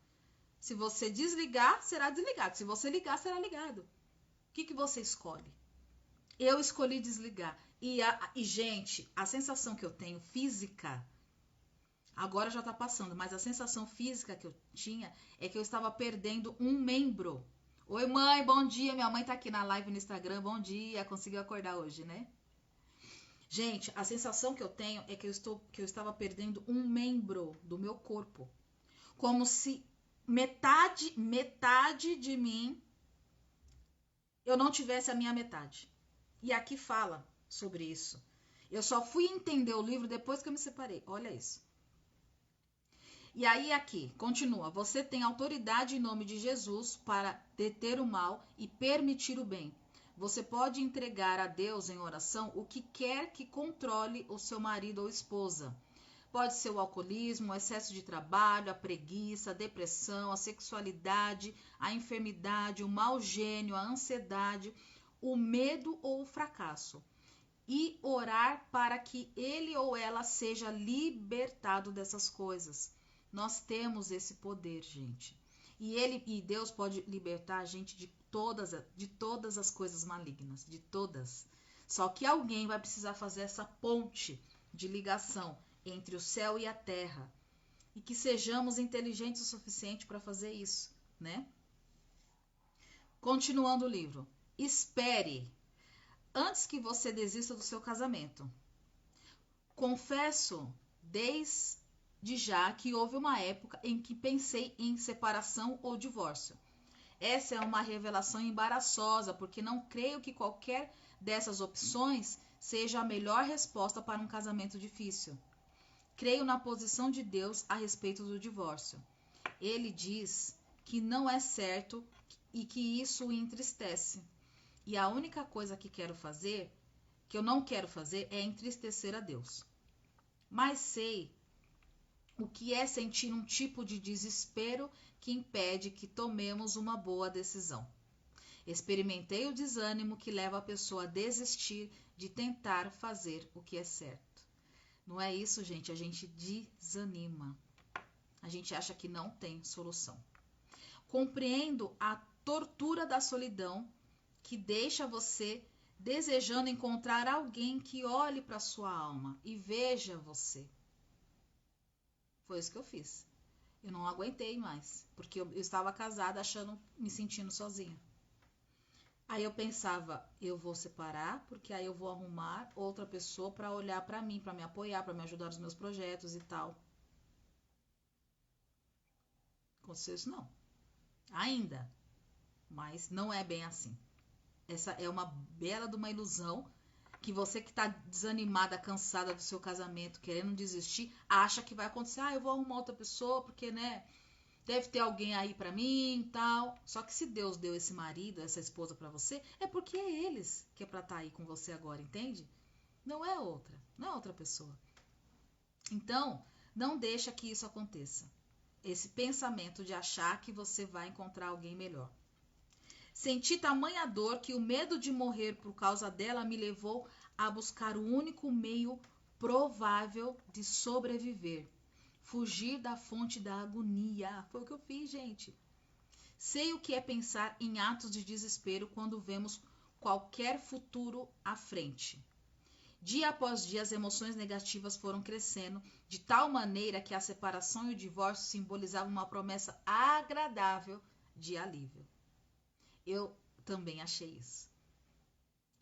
Se você desligar, será desligado. Se você ligar, será ligado. O que você escolhe? Eu escolhi desligar. E, gente, a sensação que eu tenho física, agora já tá passando, mas a sensação física que eu tinha é que eu estava perdendo um membro. Oi, mãe, bom dia. Minha mãe tá aqui na live no Instagram. Bom dia. Conseguiu acordar hoje, né? Gente, a sensação que eu tenho é que eu estava perdendo um membro do meu corpo. Como se metade de mim, eu não tivesse a minha metade. E aqui fala sobre isso. Eu só fui entender o livro depois que eu me separei. Olha isso. E aí aqui, continua. Você tem autoridade em nome de Jesus para deter o mal e permitir o bem. Você pode entregar a Deus em oração o que quer que controle o seu marido ou esposa. Pode ser o alcoolismo, o excesso de trabalho, a preguiça, a depressão, a sexualidade, a enfermidade, o mau gênio, a ansiedade, o medo ou o fracasso. E orar para que ele ou ela seja libertado dessas coisas. Nós temos esse poder, gente. E Deus pode libertar a gente de todas as coisas malignas, de todas. Só que alguém vai precisar fazer essa ponte de ligação entre o céu e a terra. E que sejamos inteligentes o suficiente para fazer isso, né? Continuando o livro. Espere antes que você desista do seu casamento. Confesso desde já que houve uma época em que pensei em separação ou divórcio. Essa é uma revelação embaraçosa, porque não creio que qualquer dessas opções seja a melhor resposta para um casamento difícil. Creio na posição de Deus a respeito do divórcio. Ele diz que não é certo e que isso o entristece. E a única coisa que eu não quero fazer, é entristecer a Deus. Mas sei o que é sentir um tipo de desespero que impede que tomemos uma boa decisão. Experimentei o desânimo que leva a pessoa a desistir de tentar fazer o que é certo. Não é isso, gente? A gente desanima. A gente acha que não tem solução. Compreendo a tortura da solidão que deixa você desejando encontrar alguém que olhe para sua alma e veja você. Foi isso que eu fiz. Eu não aguentei mais, porque eu estava casada, me sentindo sozinha. Aí eu pensava, eu vou separar, porque aí eu vou arrumar outra pessoa para olhar para mim, para me apoiar, para me ajudar nos meus projetos e tal. Aconteceu isso não. Ainda. Mas não é bem assim. Essa é uma bela de uma ilusão que você que está desanimada, cansada do seu casamento, querendo desistir, acha que vai acontecer. Eu vou arrumar outra pessoa, porque, né, deve ter alguém aí pra mim e tal. Só que se Deus deu esse marido, essa esposa pra você, é porque é eles que é pra estar aí com você agora, entende? Não é outra pessoa. Então, não deixa que isso aconteça. Esse pensamento de achar que você vai encontrar alguém melhor. Senti tamanha dor que o medo de morrer por causa dela me levou a buscar o único meio provável de sobreviver. Fugir da fonte da agonia. Foi o que eu fiz, gente. Sei o que é pensar em atos de desespero quando vemos qualquer futuro à frente. Dia após dia, as emoções negativas foram crescendo, de tal maneira que a separação e o divórcio simbolizavam uma promessa agradável de alívio. Eu também achei isso,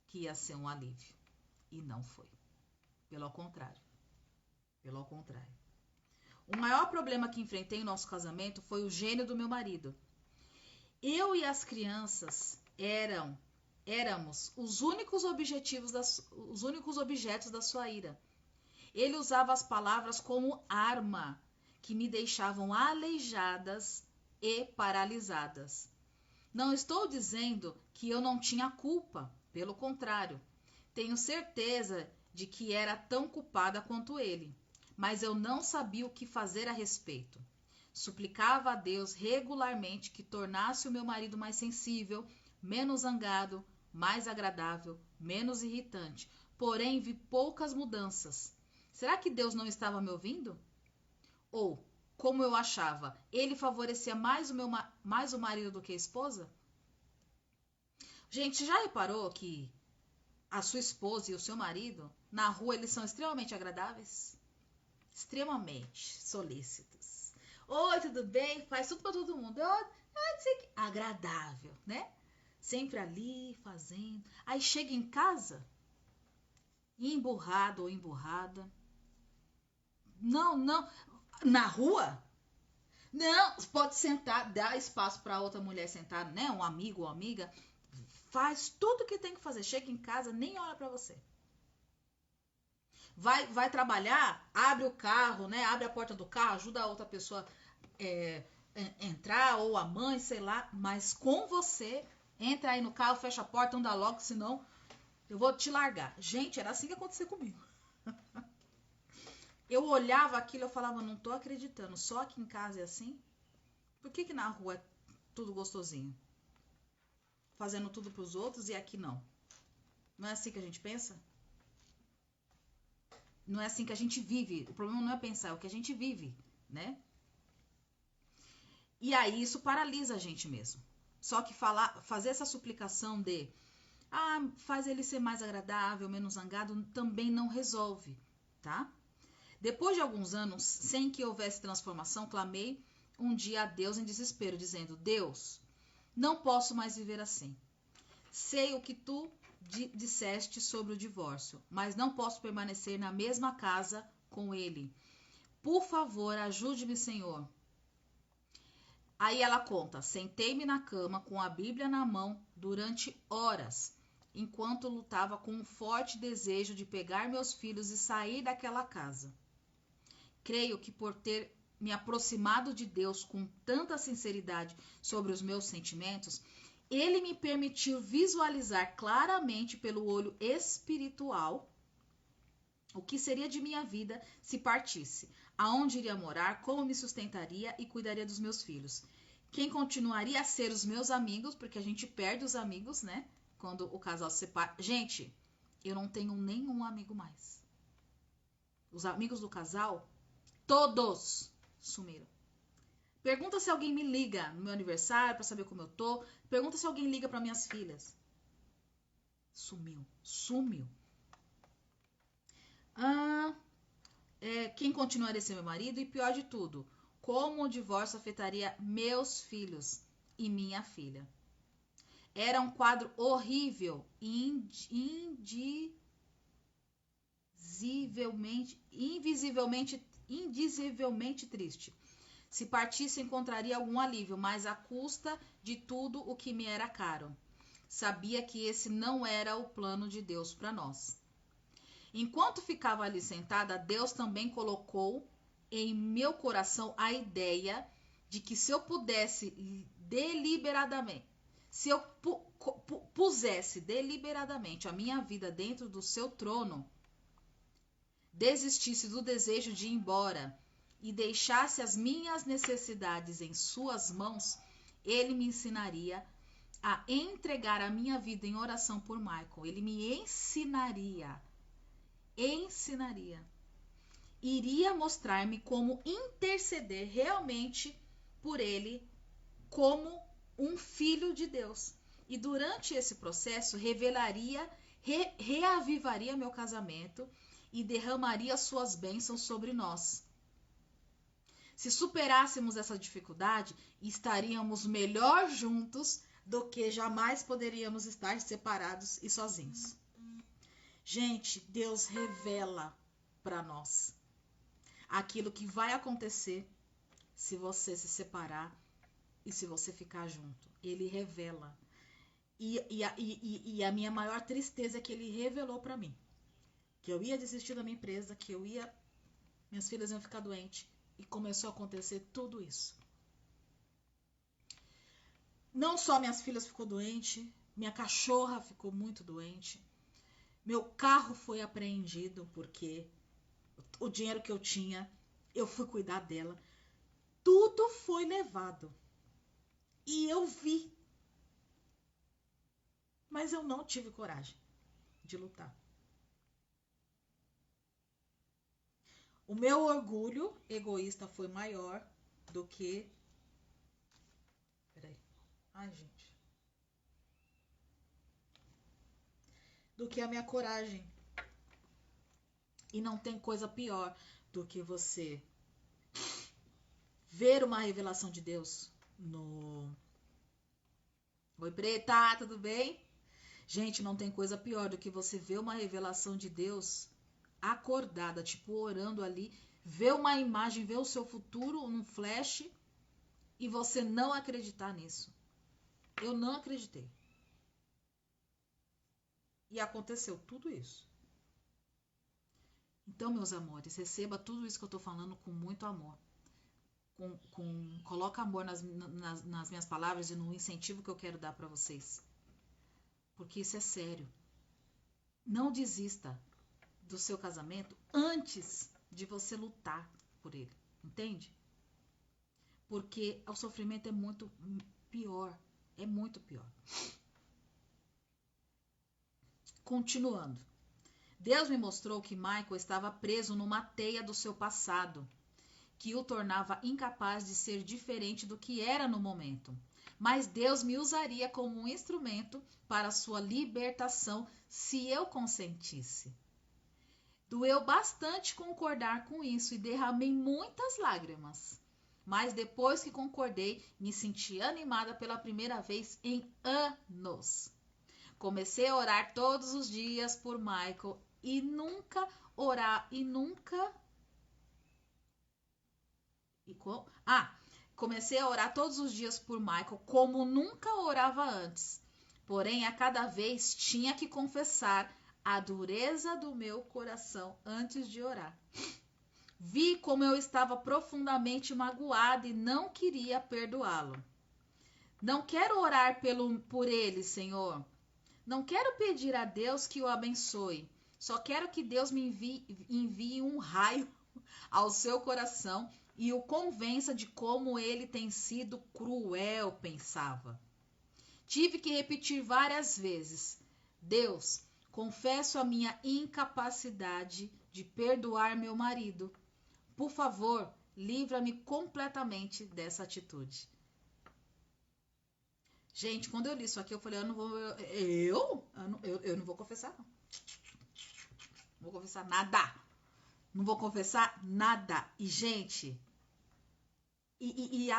que ia ser um alívio. E não foi. Pelo contrário. Pelo contrário. O maior problema que enfrentei no nosso casamento foi o gênio do meu marido. Eu e as crianças éramos os únicos objetos da sua ira. Ele usava as palavras como arma, que me deixavam aleijadas e paralisadas. Não estou dizendo que eu não tinha culpa, pelo contrário. Tenho certeza de que era tão culpada quanto ele, mas eu não sabia o que fazer a respeito. Suplicava a Deus regularmente que tornasse o meu marido mais sensível, menos zangado, mais agradável, menos irritante. Porém, vi poucas mudanças. Será que Deus não estava me ouvindo? Ou, como eu achava, ele favorecia mais o marido do que a esposa? Gente, já reparou que a sua esposa e o seu marido, na rua, eles são extremamente agradáveis? Extremamente solícitos. Oi, tudo bem? Faz tudo pra todo mundo. Agradável, né? Sempre ali, fazendo. Aí chega em casa, emburrado ou emburrada. Não. Na rua? Não, pode sentar, dá espaço para outra mulher sentar, né? Um amigo ou amiga. Faz tudo o que tem que fazer. Chega em casa, nem olha para você. Vai trabalhar, abre o carro, né? Abre a porta do carro, ajuda a outra pessoa entrar, ou a mãe, sei lá. Mas com você, entra aí no carro, fecha a porta, anda logo, senão eu vou te largar. Gente, era assim que acontecia comigo. Eu olhava aquilo e falava, não tô acreditando. Só aqui em casa é assim? Por que na rua é tudo gostosinho? Fazendo tudo pros outros e aqui não. Não é assim que a gente pensa? Não é assim que a gente vive. O problema não é pensar, é o que a gente vive, né? E aí isso paralisa a gente mesmo. Só que fazer essa suplicação de faz ele ser mais agradável, menos zangado, também não resolve, tá? Depois de alguns anos, sem que houvesse transformação, clamei um dia a Deus em desespero, dizendo, Deus, não posso mais viver assim. Sei o que tu disseste sobre o divórcio, mas não posso permanecer na mesma casa com ele. Por favor, ajude-me, Senhor. Aí ela conta, sentei-me na cama com a Bíblia na mão durante horas, enquanto lutava com um forte desejo de pegar meus filhos e sair daquela casa. Creio que por ter me aproximado de Deus com tanta sinceridade sobre os meus sentimentos, Ele me permitiu visualizar claramente pelo olho espiritual o que seria de minha vida se partisse, aonde iria morar, como me sustentaria e cuidaria dos meus filhos. Quem continuaria a ser os meus amigos, porque a gente perde os amigos, né? Quando o casal se separa. Gente, eu não tenho nenhum amigo mais. Os amigos do casal, todos sumiram. Pergunta se alguém me liga no meu aniversário para saber como eu tô. Pergunta se alguém liga para minhas filhas. Sumiu. Quem continuaria a ser meu marido? E pior de tudo, como o divórcio afetaria meus filhos e minha filha. Era um quadro horrível e indisivelmente triste. Se partisse, encontraria algum alívio, mas à custa de tudo o que me era caro. Sabia que esse não era o plano de Deus para nós. Enquanto ficava ali sentada, Deus também colocou em meu coração a ideia de que se eu pudesse deliberadamente, se eu pusesse deliberadamente a minha vida dentro do seu trono, desistisse do desejo de ir embora e deixasse as minhas necessidades em suas mãos, ele me ensinaria a entregar a minha vida em oração por Michael. Ele me ensinaria. Iria mostrar-me como interceder realmente por ele como um filho de Deus. E durante esse processo reavivaria meu casamento e derramaria suas bênçãos sobre nós. Se superássemos essa dificuldade, estaríamos melhor juntos do que jamais poderíamos estar separados e sozinhos. Gente, Deus revela para nós aquilo que vai acontecer se você se separar e se você ficar junto. Ele revela. E a minha maior tristeza é que ele revelou para mim que eu ia desistir da minha empresa, que minhas filhas iam ficar doentes, e começou a acontecer tudo isso. Não só minhas filhas ficou doente, minha cachorra ficou muito doente, meu carro foi apreendido porque o dinheiro que eu tinha, eu fui cuidar dela. Tudo foi levado. E eu vi. Mas eu não tive coragem de lutar. O meu orgulho egoísta foi maior do que... Peraí. Ai, gente. Do que a minha coragem. E não tem coisa pior do que você ver uma revelação de Deus no... Oi, Preta, tudo bem? Gente, não tem coisa pior do que você ver uma revelação de Deus acordada, tipo, orando ali, ver uma imagem, ver o seu futuro num flash e você não acreditar nisso. Eu não acreditei. E aconteceu tudo isso. Então, meus amores, receba tudo isso que eu tô falando com muito amor. Coloca amor nas minhas palavras e no incentivo que eu quero dar para vocês. Porque isso é sério. Não desista do seu casamento antes de você lutar por ele. Entende? Porque o sofrimento é muito pior. É muito pior. Continuando. Deus me mostrou que Michael estava preso numa teia do seu passado, que o tornava incapaz de ser diferente do que era no momento. Mas Deus me usaria como um instrumento para sua libertação se eu consentisse. Doeu bastante concordar com isso e derramei muitas lágrimas. Mas depois que concordei, me senti animada pela primeira vez em anos. Comecei a orar todos os dias por Michael comecei a orar todos os dias por Michael como nunca orava antes. Porém, a cada vez tinha que confessar a dureza do meu coração antes de orar. Vi como eu estava profundamente magoada e não queria perdoá-lo. Não quero orar por ele, Senhor. Não quero pedir a Deus que o abençoe. Só quero que Deus me envie um raio ao seu coração e o convença de como ele tem sido cruel, pensava. Tive que repetir várias vezes: Deus, confesso a minha incapacidade de perdoar meu marido. Por favor, livra-me completamente dessa atitude. Gente, quando eu li isso aqui, eu falei, eu não vou. Eu não vou confessar, não. Não vou confessar nada. Não vou confessar nada. E, gente,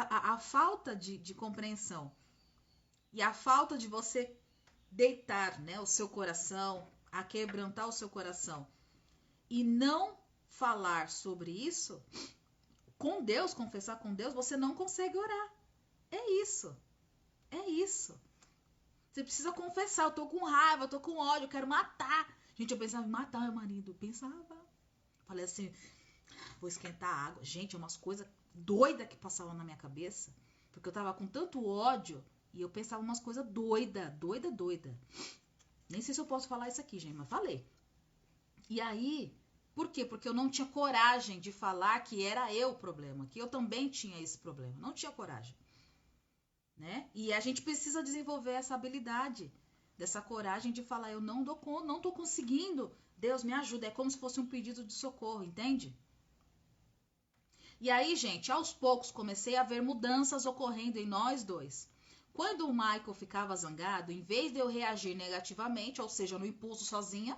a falta de compreensão e a falta de você deitar, né, o seu coração, aquebrantar o seu coração e não falar sobre isso com Deus, confessar com Deus, você não consegue orar. É isso. É isso. Você precisa confessar, eu tô com raiva, eu tô com ódio, eu quero matar. Gente, eu pensava em matar meu marido. Eu pensava. Falei assim, vou esquentar a água. Gente, é umas coisas doidas que passavam na minha cabeça. Porque eu tava com tanto ódio e eu pensava umas coisas doida. Nem sei se eu posso falar isso aqui, gente, mas falei. E aí, por quê? Porque eu não tinha coragem de falar que era eu o problema, que eu também tinha esse problema. Não tinha coragem. Né? E a gente precisa desenvolver essa habilidade, dessa coragem de falar, eu não tô conseguindo, Deus me ajuda, é como se fosse um pedido de socorro, entende? E aí, gente, aos poucos comecei a ver mudanças ocorrendo em nós dois. Quando o Michael ficava zangado, em vez de eu reagir negativamente, ou seja, no impulso sozinha,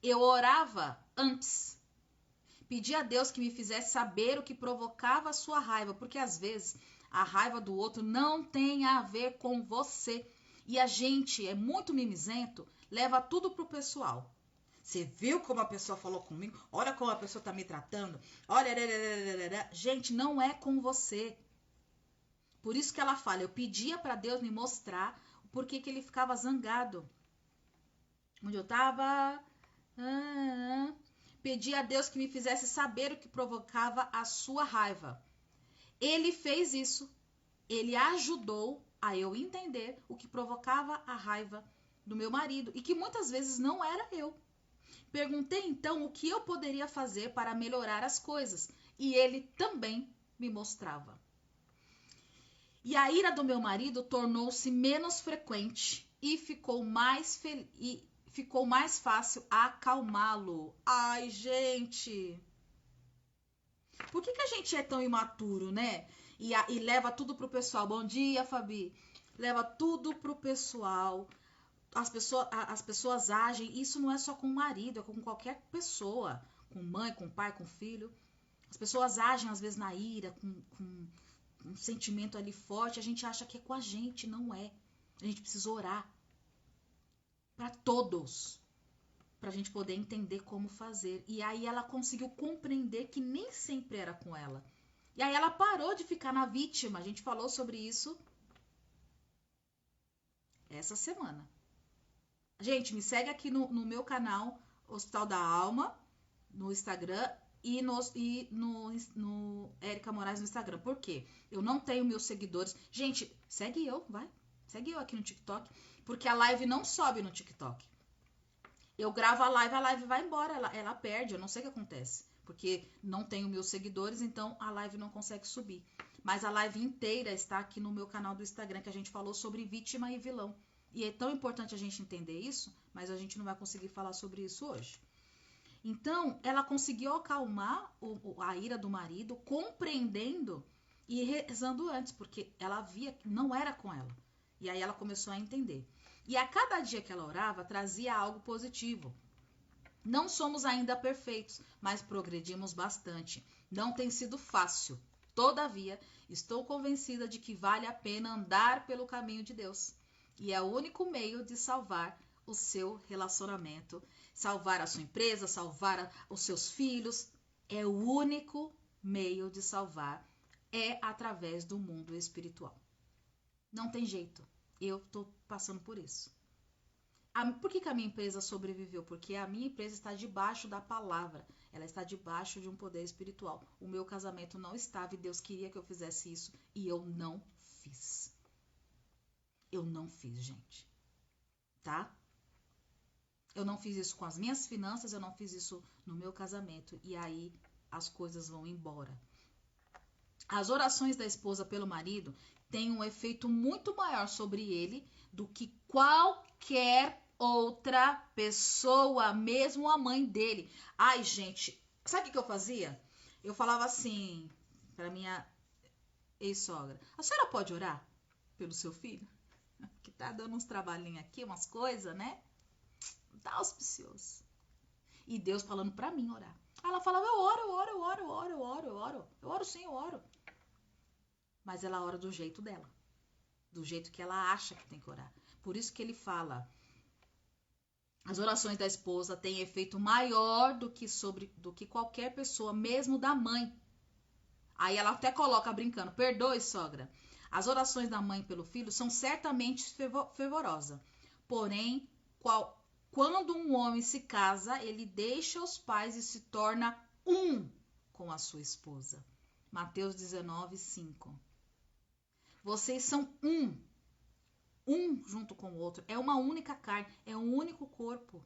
eu orava antes. Pedia a Deus que me fizesse saber o que provocava a sua raiva, porque às vezes a raiva do outro não tem a ver com você. E a gente é muito mimizento, leva tudo pro pessoal. Você viu como a pessoa falou comigo? Olha como a pessoa tá me tratando. Olha, gente, não é com você. Por isso que ela fala, eu pedia para Deus me mostrar o porquê que ele ficava zangado. Onde eu tava... Pedi a Deus que me fizesse saber o que provocava a sua raiva. Ele fez isso. Ele ajudou a eu entender o que provocava a raiva do meu marido e que muitas vezes não era eu. Perguntei então o que eu poderia fazer para melhorar as coisas e ele também me mostrava. E a ira do meu marido tornou-se menos frequente e ficou mais fácil acalmá-lo. Ai, gente! Por que a gente é tão imaturo, né? E leva tudo pro pessoal. Bom dia, Fabi. Leva tudo pro pessoal. As pessoas agem. Isso não é só com o marido, é com qualquer pessoa. Com mãe, com pai, com filho. As pessoas agem, às vezes, na ira, com um sentimento ali forte. A gente acha que é com a gente, não é. A gente precisa orar. Para todos. Pra gente poder entender como fazer. E aí ela conseguiu compreender que nem sempre era com ela. E aí ela parou de ficar na vítima. A gente falou sobre isso essa semana. Gente, me segue aqui no meu canal Hospital da Alma, no Instagram e no Érica Moraes no Instagram. Por quê? Eu não tenho meus seguidores. Gente, segue eu, vai. Segue eu aqui no TikTok. Porque a live não sobe no TikTok. Eu gravo a live vai embora, ela perde, eu não sei o que acontece. Porque não tenho meus seguidores, então a live não consegue subir. Mas a live inteira está aqui no meu canal do Instagram, que a gente falou sobre vítima e vilão. E é tão importante a gente entender isso, mas a gente não vai conseguir falar sobre isso hoje. Então, ela conseguiu acalmar a ira do marido, compreendendo e rezando antes, porque ela via que não era com ela. E aí ela começou a entender. E a cada dia que ela orava, trazia algo positivo. Não somos ainda perfeitos, mas progredimos bastante. Não tem sido fácil. Todavia, estou convencida de que vale a pena andar pelo caminho de Deus. E é o único meio de salvar o seu relacionamento, salvar a sua empresa, salvar os seus filhos. É o único meio de salvar. É através do mundo espiritual. Não tem jeito. Eu estou passando por isso. Por que a minha empresa sobreviveu? Porque a minha empresa está debaixo da palavra. Ela está debaixo de um poder espiritual. O meu casamento não estava e Deus queria que eu fizesse isso e eu não fiz. Eu não fiz, gente. Tá? Eu não fiz isso com as minhas finanças, eu não fiz isso no meu casamento. E aí as coisas vão embora. As orações da esposa pelo marido têm um efeito muito maior sobre ele do que qualquer outra pessoa, mesmo a mãe dele. Ai, gente, sabe o que eu fazia? Eu falava assim para minha ex-sogra: a senhora pode orar? pelo seu filho? Que tá dando uns trabalhinhos aqui, umas coisas, né? Não tá auspicioso. E Deus falando pra mim orar. Ela falava, eu oro sim, eu oro. Mas ela ora do jeito dela. Do jeito que ela acha que tem que orar. Por isso que ele fala, as orações da esposa têm efeito maior do que qualquer pessoa, mesmo da mãe. Aí ela até coloca brincando, perdoe, sogra. As orações da mãe pelo filho são certamente fervorosas. Porém, quando um homem se casa, ele deixa os pais e se torna um com a sua esposa. Mateus 19, 5. Vocês são um junto com o outro. É uma única carne, é um único corpo.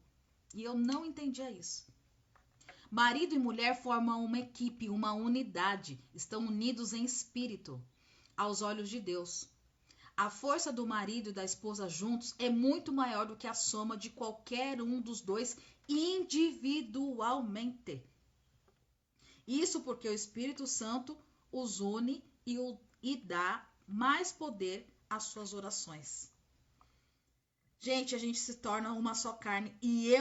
E eu não entendia isso. Marido e mulher formam uma equipe, uma unidade. Estão unidos em espírito, aos olhos de Deus. A força do marido e da esposa juntos é muito maior do que a soma de qualquer um dos dois individualmente. Isso porque o Espírito Santo os une e dá mais poder às suas orações. Gente, a gente se torna uma só carne. E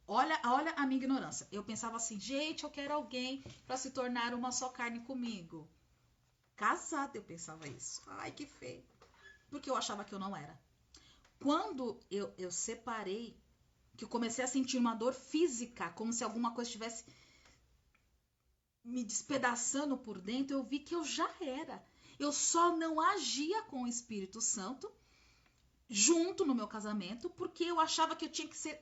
olha a minha ignorância. Eu pensava assim, gente, eu quero alguém para se tornar uma só carne comigo. Casada, eu pensava isso. Ai, que feio. Porque eu achava que eu não era. Quando eu separei, que eu comecei a sentir uma dor física, como se alguma coisa estivesse me despedaçando por dentro, eu vi que eu já era. Eu só não agia com o Espírito Santo junto no meu casamento, porque eu achava que eu tinha que ser,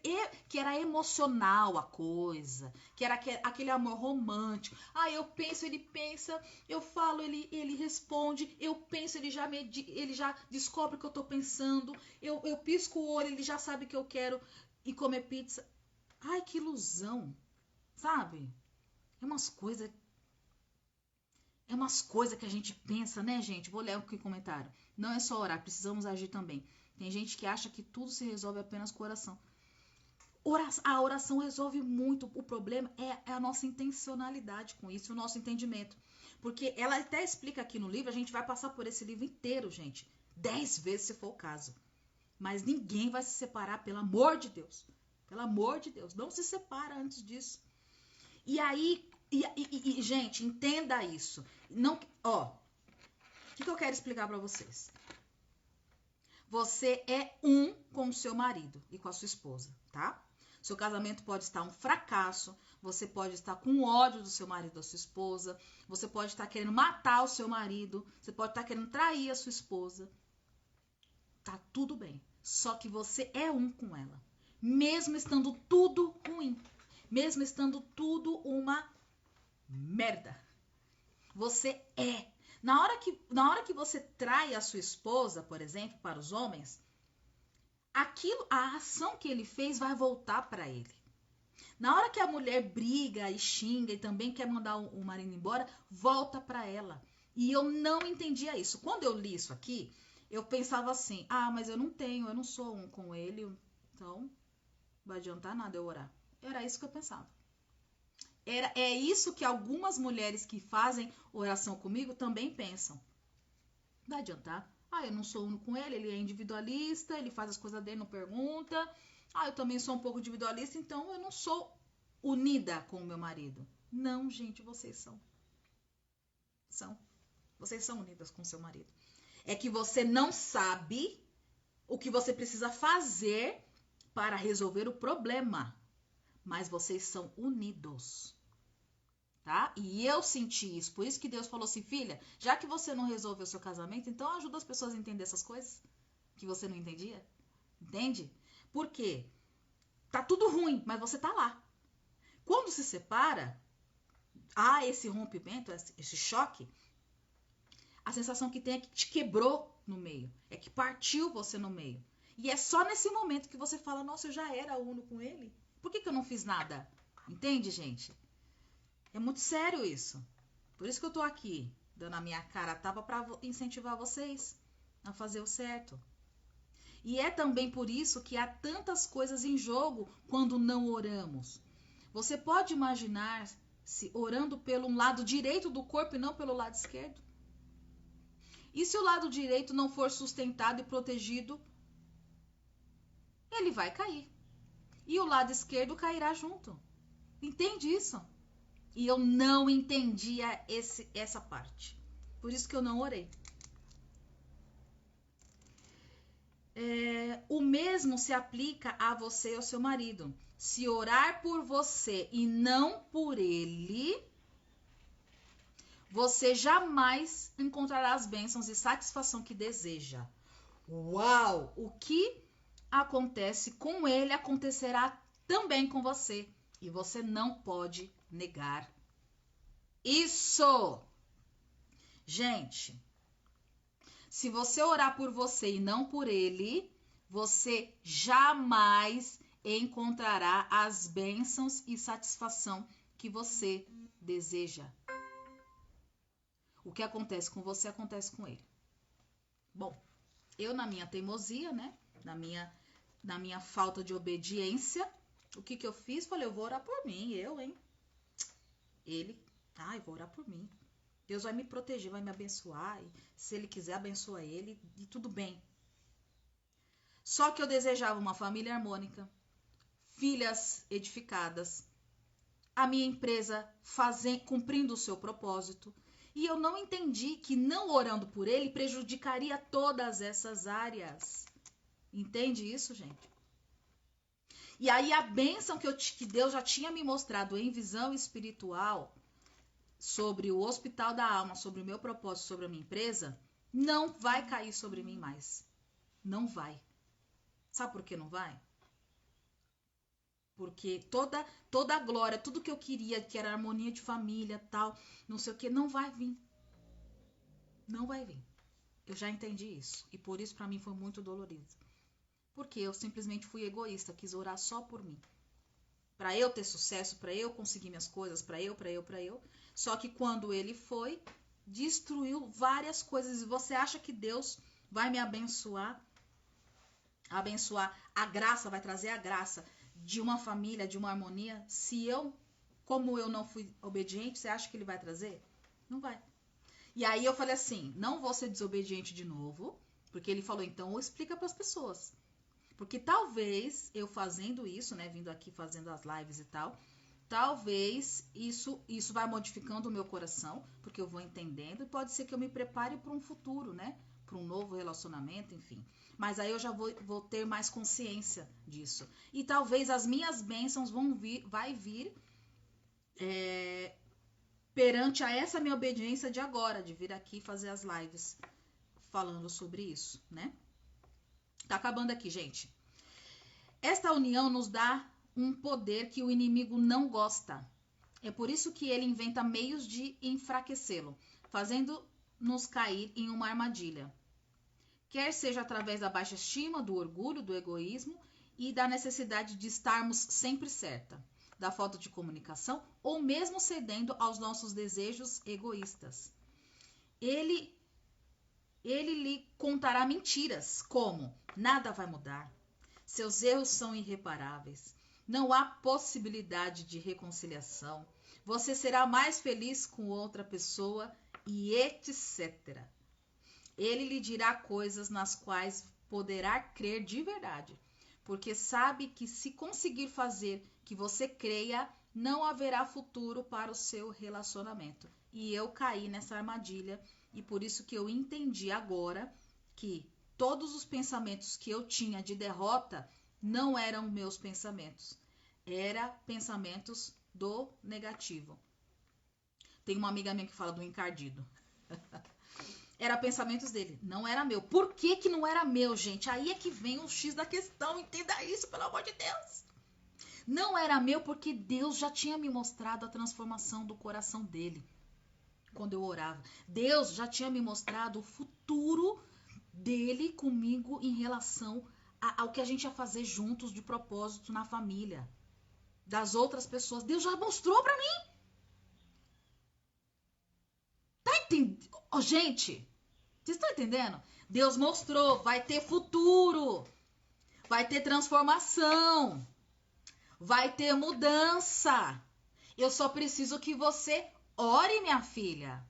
que era emocional a coisa, que era aquele amor romântico. Ah, eu penso, ele pensa, eu falo, ele responde, eu penso, ele já descobre o que eu tô pensando, eu pisco o olho, ele já sabe que eu quero ir comer pizza. Ai, que ilusão, sabe? É umas coisas que a gente pensa, né, gente? Vou ler aqui o comentário. Não é só orar, precisamos agir também. Tem gente que acha que tudo se resolve apenas com oração. A oração resolve muito. O problema é a nossa intencionalidade com isso, o nosso entendimento. Porque ela até explica aqui no livro, a gente vai passar por esse livro inteiro, gente. 10 vezes se for o caso. Mas ninguém vai se separar, pelo amor de Deus. Pelo amor de Deus. Não se separa antes disso. E aí, gente, entenda isso. Não, o que eu quero explicar para vocês? Você é um com o seu marido e com a sua esposa, tá? Seu casamento pode estar um fracasso, você pode estar com ódio do seu marido ou da sua esposa, você pode estar querendo matar o seu marido, você pode estar querendo trair a sua esposa. Tá tudo bem, só que você é um com ela. Mesmo estando tudo ruim, mesmo estando tudo uma merda. Você é. Na hora que você trai a sua esposa, por exemplo, para os homens, a ação que ele fez vai voltar para ele. Na hora que a mulher briga e xinga e também quer mandar o marido embora, volta para ela. E eu não entendia isso. Quando eu li isso aqui, eu pensava assim, mas eu não sou um com ele, então não vai adiantar nada eu orar. Era isso que eu pensava. É isso que algumas mulheres que fazem oração comigo também pensam. Não vai adiantar. Eu não sou uno com ele é individualista, ele faz as coisas dele, não pergunta. Eu também sou um pouco individualista, então eu não sou unida com o meu marido. Não, gente, vocês são. Vocês são unidas com o seu marido. É que você não sabe o que você precisa fazer para resolver o problema. Mas vocês são unidos. Tá? E eu senti isso. Por isso que Deus falou assim, filha, já que você não resolveu o seu casamento, então ajuda as pessoas a entender essas coisas que você não entendia. Entende? Por quê? Tá tudo ruim, mas você tá lá. Quando se separa, há esse rompimento, esse choque, a sensação que tem é que te quebrou no meio. É que partiu você no meio. E é só nesse momento que você fala, nossa, eu já era uno com ele. Por que eu não fiz nada? Entende, gente? É muito sério isso. Por isso que eu tô aqui, dando a minha cara a tapa para incentivar vocês a fazer o certo. E é também por isso que há tantas coisas em jogo quando não oramos. Você pode imaginar se orando pelo lado direito do corpo e não pelo lado esquerdo? E se o lado direito não for sustentado e protegido, ele vai cair. E o lado esquerdo cairá junto. Entende isso? E eu não entendia essa parte. Por isso que eu não orei. O mesmo se aplica a você e ao seu marido. Se orar por você e não por ele, você jamais encontrará as bênçãos e satisfação que deseja. Uau! O que acontece com ele acontecerá também com você. E você não pode negar isso. Gente, se você orar por você e não por ele, você jamais encontrará as bênçãos e satisfação que você deseja. O que acontece com você, acontece com ele. Bom, eu na minha teimosia, né? Na minha falta de obediência, o que eu fiz? Falei, eu vou orar por mim, hein? Ele, eu vou orar por mim. Deus vai me proteger, vai me abençoar. E se ele quiser, abençoa ele e tudo bem. Só que eu desejava uma família harmônica, filhas edificadas, a minha empresa cumprindo o seu propósito. E eu não entendi que não orando por ele prejudicaria todas essas áreas. Entende isso, gente? E aí a bênção que Deus já tinha me mostrado em visão espiritual sobre o hospital da alma, sobre o meu propósito, sobre a minha empresa, não vai cair sobre mim mais. Não vai. Sabe por que não vai? Porque toda a glória, tudo que eu queria, que era harmonia de família, tal, não sei o que, não vai vir. Não vai vir. Eu já entendi isso. E por isso, para mim, foi muito dolorido. Porque eu simplesmente fui egoísta, quis orar só por mim. Para eu ter sucesso, para eu conseguir minhas coisas, para eu. Só que quando ele foi, destruiu várias coisas. E você acha que Deus vai me abençoar? Abençoar a graça, vai trazer a graça de uma família, de uma harmonia? Se como eu não fui obediente, você acha que ele vai trazer? Não vai. E aí eu falei assim, não vou ser desobediente de novo, porque ele falou, então explica para as pessoas. Porque talvez eu fazendo isso, né, vindo aqui fazendo as lives e tal, talvez isso vai modificando o meu coração, porque eu vou entendendo, e pode ser que eu me prepare para um futuro, né, para um novo relacionamento, enfim. Mas aí eu já vou ter mais consciência disso. E talvez as minhas bênçãos vai vir perante a essa minha obediência de agora, de vir aqui fazer as lives falando sobre isso, né? Tá acabando aqui, gente. Esta união nos dá um poder que o inimigo não gosta. É por isso que ele inventa meios de enfraquecê-lo, fazendo-nos cair em uma armadilha. Quer seja através da baixa estima, do orgulho, do egoísmo e da necessidade de estarmos sempre certa, da falta de comunicação ou mesmo cedendo aos nossos desejos egoístas. Ele lhe contará mentiras, como nada vai mudar, seus erros são irreparáveis, não há possibilidade de reconciliação, você será mais feliz com outra pessoa e etc. Ele lhe dirá coisas nas quais poderá crer de verdade, porque sabe que se conseguir fazer que você creia, não haverá futuro para o seu relacionamento. E eu caí nessa armadilha, e por isso que eu entendi agora que todos os pensamentos que eu tinha de derrota não eram meus pensamentos, eram pensamentos do negativo. Tem uma amiga minha que fala do encardido. Era pensamentos dele, não era meu. Por que não era meu, gente? Aí é que vem o X da questão, entenda isso, pelo amor de Deus. Não era meu porque Deus já tinha me mostrado a transformação do coração dele quando eu orava. Deus já tinha me mostrado o futuro dele comigo em relação ao que a gente ia fazer juntos de propósito na família, das outras pessoas. Deus já mostrou pra mim. Tá entendendo? Oh, gente, vocês estão entendendo? Deus mostrou, vai ter futuro, vai ter transformação, vai ter mudança. Eu só preciso que você ore, minha filha.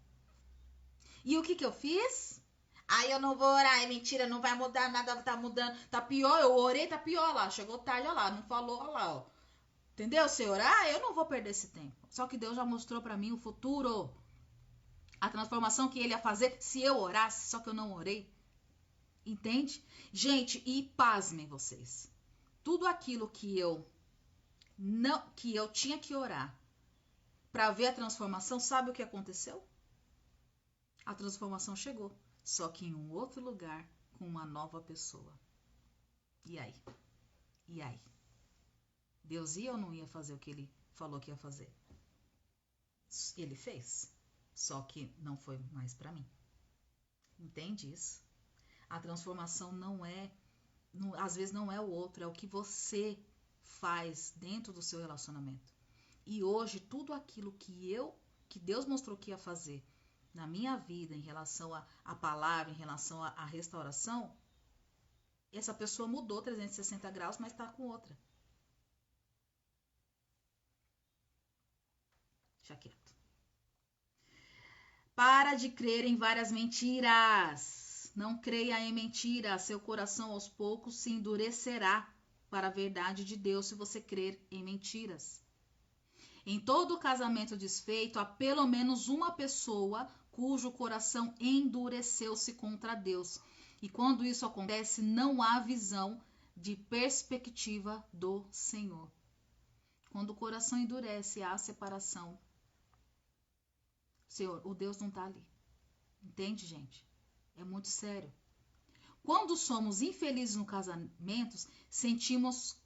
E o que eu fiz? Aí eu não vou orar, é mentira, não vai mudar nada, tá mudando, tá pior, eu orei, tá pior lá, chegou tarde, olha lá, não falou, olha lá, ó. Entendeu? Se orar, eu não vou perder esse tempo. Só que Deus já mostrou pra mim o futuro. A transformação que ele ia fazer se eu orasse, só que eu não orei. Entende? Gente, e pasmem vocês. Tudo aquilo que eu tinha que orar para ver a transformação, sabe o que aconteceu? A transformação chegou, só que em um outro lugar, com uma nova pessoa. E aí? E aí? Deus ia ou não ia fazer o que ele falou que ia fazer? Ele fez, só que não foi mais para mim. Entende isso? A transformação às vezes não é o outro, é o que você faz dentro do seu relacionamento. E hoje, tudo aquilo que Deus mostrou que ia fazer na minha vida, em relação à palavra, em relação à restauração, essa pessoa mudou 360 graus, mas está com outra. Deixa quieto. Para de crer em várias mentiras. Não creia em mentiras. Seu coração aos poucos se endurecerá para a verdade de Deus se você crer em mentiras. Em todo casamento desfeito, há pelo menos uma pessoa cujo coração endureceu-se contra Deus. E quando isso acontece, não há visão de perspectiva do Senhor. Quando o coração endurece, há separação. Senhor, o Deus não está ali. Entende, gente? É muito sério. Quando somos infelizes no casamento, sentimos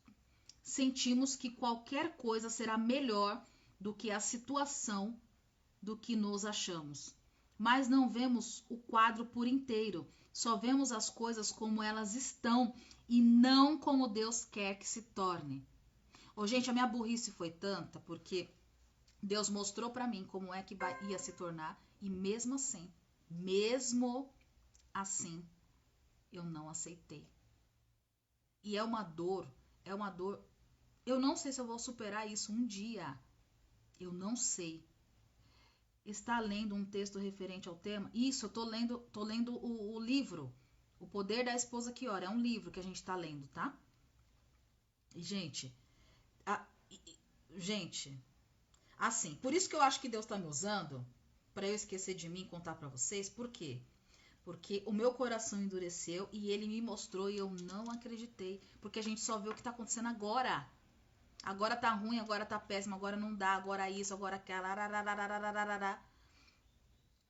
que qualquer coisa será melhor do que a situação do que nos achamos. Mas não vemos o quadro por inteiro. Só vemos as coisas como elas estão e não como Deus quer que se torne. Gente, a minha burrice foi tanta porque Deus mostrou para mim como é que ia se tornar e mesmo assim, eu não aceitei. E é uma dor. Eu não sei se eu vou superar isso um dia. Eu não sei. Está lendo um texto referente ao tema? Isso, eu tô lendo o livro. O Poder da Esposa que Ora. É um livro que a gente tá lendo, tá? E, gente, assim, por isso que eu acho que Deus tá me usando para eu esquecer de mim e contar para vocês. Por quê? Porque o meu coração endureceu e ele me mostrou e eu não acreditei. Porque a gente só vê o que tá acontecendo agora. Agora tá ruim, agora tá péssimo, agora não dá, agora isso, agora aquilo.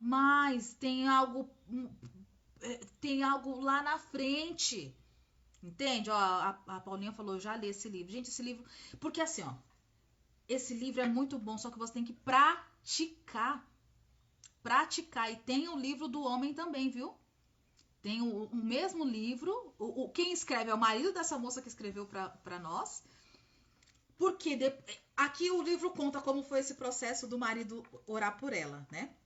Mas tem algo lá na frente. Entende? Ó, a Paulinha falou, eu já li esse livro. Gente, esse livro... Porque assim, ó, esse livro é muito bom, só que você tem que praticar. E tem o livro do homem também, viu? Tem o mesmo livro. Quem escreve é o marido dessa moça que escreveu pra nós. Porque aqui o livro conta como foi esse processo do marido orar por ela, né?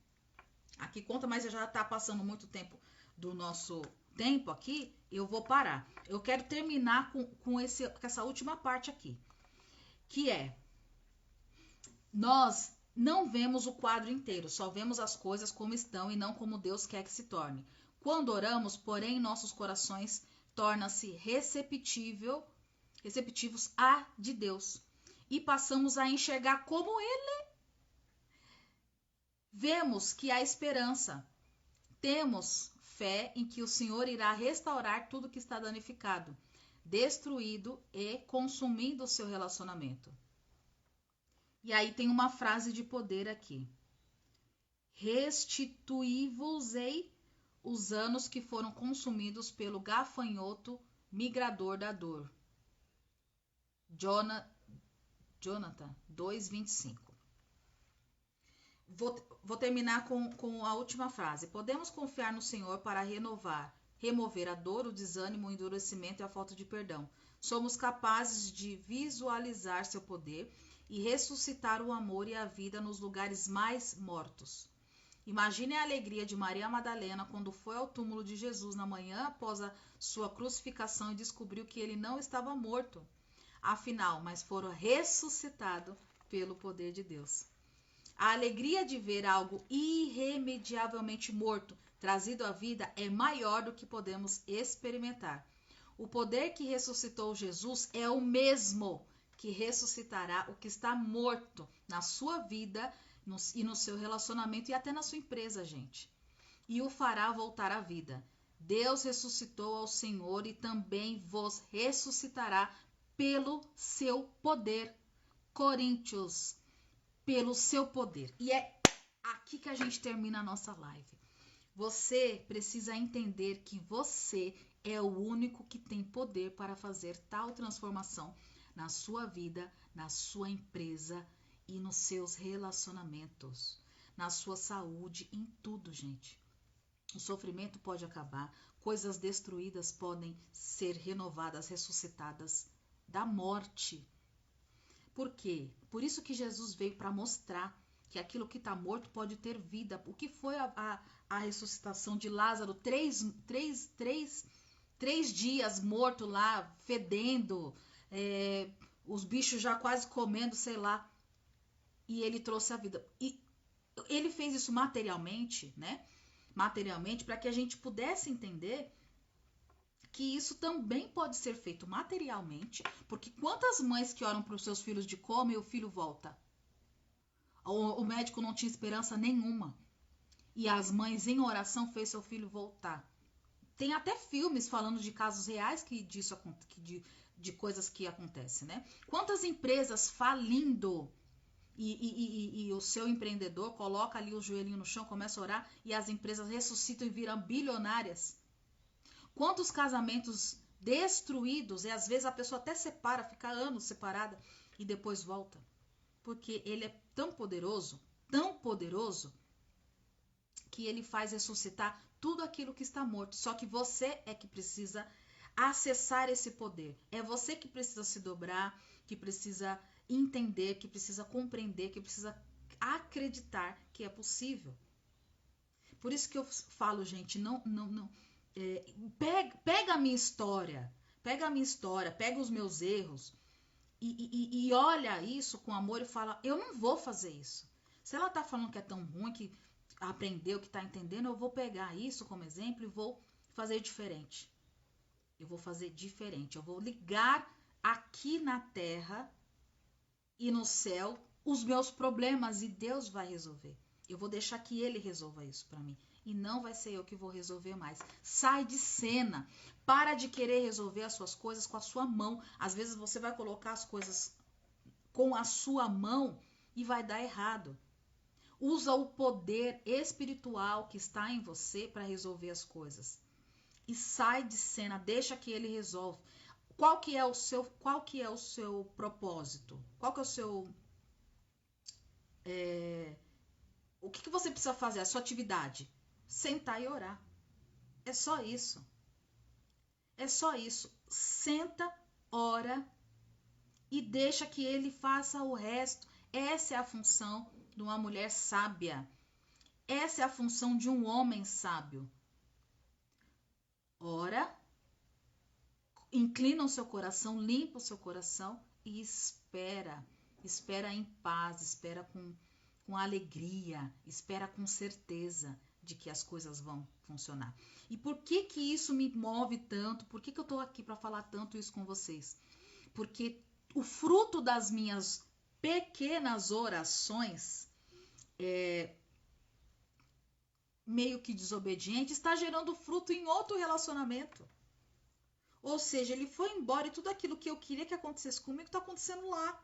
Aqui conta, mas já tá passando muito tempo do nosso tempo aqui. Eu vou parar. Eu quero terminar com essa última parte aqui. Que é... Nós não vemos o quadro inteiro, só vemos as coisas como estão e não como Deus quer que se torne. Quando oramos, porém, nossos corações tornam-se receptivos a de Deus e passamos a enxergar como Ele. Vemos que há esperança. Temos fé em que o Senhor irá restaurar tudo que está danificado, destruído e consumindo o seu relacionamento. E aí tem uma frase de poder aqui. Restituí-vos-ei os anos que foram consumidos pelo gafanhoto migrador da dor. Jonathan 2:25. Vou terminar com a última frase. Podemos confiar no Senhor para remover a dor, o desânimo, o endurecimento e a falta de perdão. Somos capazes de visualizar seu poder e ressuscitar o amor e a vida nos lugares mais mortos. Imagine a alegria de Maria Madalena quando foi ao túmulo de Jesus na manhã após a sua crucificação e descobriu que ele não estava morto. Afinal, mas fora ressuscitado pelo poder de Deus. A alegria de ver algo irremediavelmente morto trazido à vida é maior do que podemos experimentar. O poder que ressuscitou Jesus é o mesmo que ressuscitará o que está morto na sua vida e no seu relacionamento e até na sua empresa, gente. E o fará voltar à vida. Deus ressuscitou ao Senhor e também vos ressuscitará pelo seu poder. Coríntios, pelo seu poder. E é aqui que a gente termina a nossa live. Você precisa entender que você é o único que tem poder para fazer tal transformação na sua vida, na sua empresa e nos seus relacionamentos, na sua saúde, em tudo, gente. O sofrimento pode acabar, coisas destruídas podem ser renovadas, ressuscitadas da morte. Por quê? Por isso que Jesus veio para mostrar que aquilo que está morto pode ter vida. O que foi a ressuscitação de Lázaro? Três dias morto lá, fedendo, os bichos já quase comendo, sei lá. E ele trouxe a vida. E ele fez isso materialmente, né? Materialmente, para que a gente pudesse entender que isso também pode ser feito materialmente, porque quantas mães que oram para os seus filhos de coma e o filho volta? O médico não tinha esperança nenhuma. E as mães em oração fez seu filho voltar. Tem até filmes falando de casos reais de coisas que acontecem, né? Quantas empresas falindo e o seu empreendedor coloca ali o joelhinho no chão, começa a orar e as empresas ressuscitam e viram bilionárias. Quantos casamentos destruídos e às vezes a pessoa até separa, fica anos separada e depois volta. Porque ele é tão poderoso, que ele faz ressuscitar tudo aquilo que está morto. Só que você é que precisa acessar esse poder. É você que precisa se dobrar, que precisa entender, que precisa compreender, que precisa acreditar que é possível. Por isso que eu falo, gente, pega a minha história, pega os meus erros e olha isso com amor e fala, eu não vou fazer isso. Se ela tá falando que é tão ruim, que aprendeu, que tá entendendo, eu vou pegar isso como exemplo e vou fazer diferente. Eu vou ligar aqui na terra e no céu os meus problemas e Deus vai resolver. Eu vou deixar que Ele resolva isso para mim. E não vai ser eu que vou resolver mais. Sai de cena. Para de querer resolver as suas coisas com a sua mão. Às vezes você vai colocar as coisas com a sua mão e vai dar errado. Usa o poder espiritual que está em você para resolver as coisas. E sai de cena. Deixa que Ele resolva. Qual que é o seu propósito? Qual que é o seu... O que você precisa fazer? A sua atividade? Sentar e orar. É só isso. É só isso. Senta, ora e deixa que ele faça o resto. Essa é a função de uma mulher sábia. Essa é a função de um homem sábio. Ora, inclina o seu coração, limpa o seu coração e espera. Espera em paz, espera com alegria, espera com certeza de que as coisas vão funcionar. E por que isso me move tanto? Por que eu estou aqui para falar tanto isso com vocês? Porque o fruto das minhas pequenas orações, meio que desobediente, está gerando fruto em outro relacionamento. Ou seja, ele foi embora e tudo aquilo que eu queria que acontecesse comigo está acontecendo lá.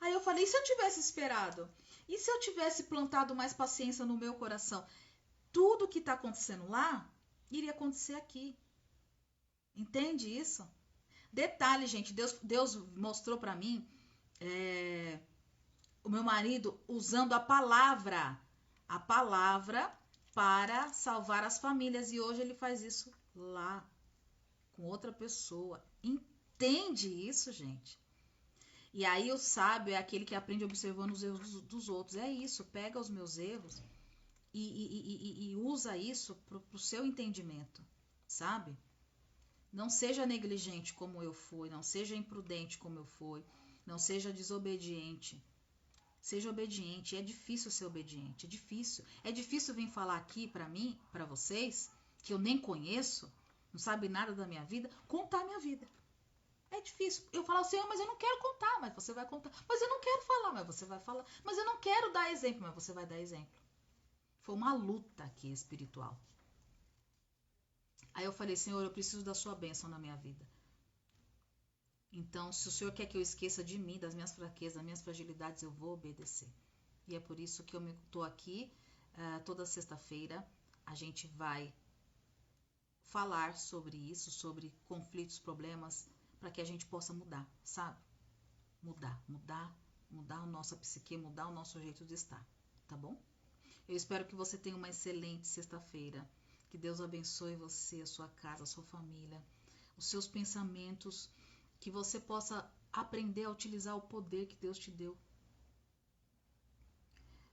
Aí eu falei, e se eu tivesse esperado? E se eu tivesse plantado mais paciência no meu coração? Tudo que está acontecendo lá, iria acontecer aqui. Entende isso? Detalhe, gente, Deus mostrou para mim o meu marido usando a palavra para salvar as famílias. E hoje ele faz isso lá, com outra pessoa. Entende isso, gente? E aí o sábio é aquele que aprende observando os erros dos outros. É isso, pega os meus erros e usa isso para o seu entendimento, sabe? Não seja negligente como eu fui, não seja imprudente como eu fui, não seja desobediente. Seja obediente. É difícil ser obediente, é difícil. É difícil vir falar aqui pra mim, pra vocês, que eu nem conheço, não sabe nada da minha vida, contar a minha vida. É difícil. Eu falo assim, mas eu não quero contar, mas você vai contar. Mas eu não quero falar, mas você vai falar. Mas eu não quero dar exemplo, mas você vai dar exemplo. Foi uma luta aqui espiritual. Aí eu falei, Senhor, eu preciso da sua bênção na minha vida. Então, se o Senhor quer que eu esqueça de mim, das minhas fraquezas, das minhas fragilidades, eu vou obedecer. E é por isso que eu estou aqui toda sexta-feira. A gente vai falar sobre isso, sobre conflitos, problemas, para que a gente possa mudar, sabe? Mudar a nossa psique, mudar o nosso jeito de estar, tá bom? Eu espero que você tenha uma excelente sexta-feira. Que Deus abençoe você, a sua casa, a sua família, os seus pensamentos, que você possa aprender a utilizar o poder que Deus te deu.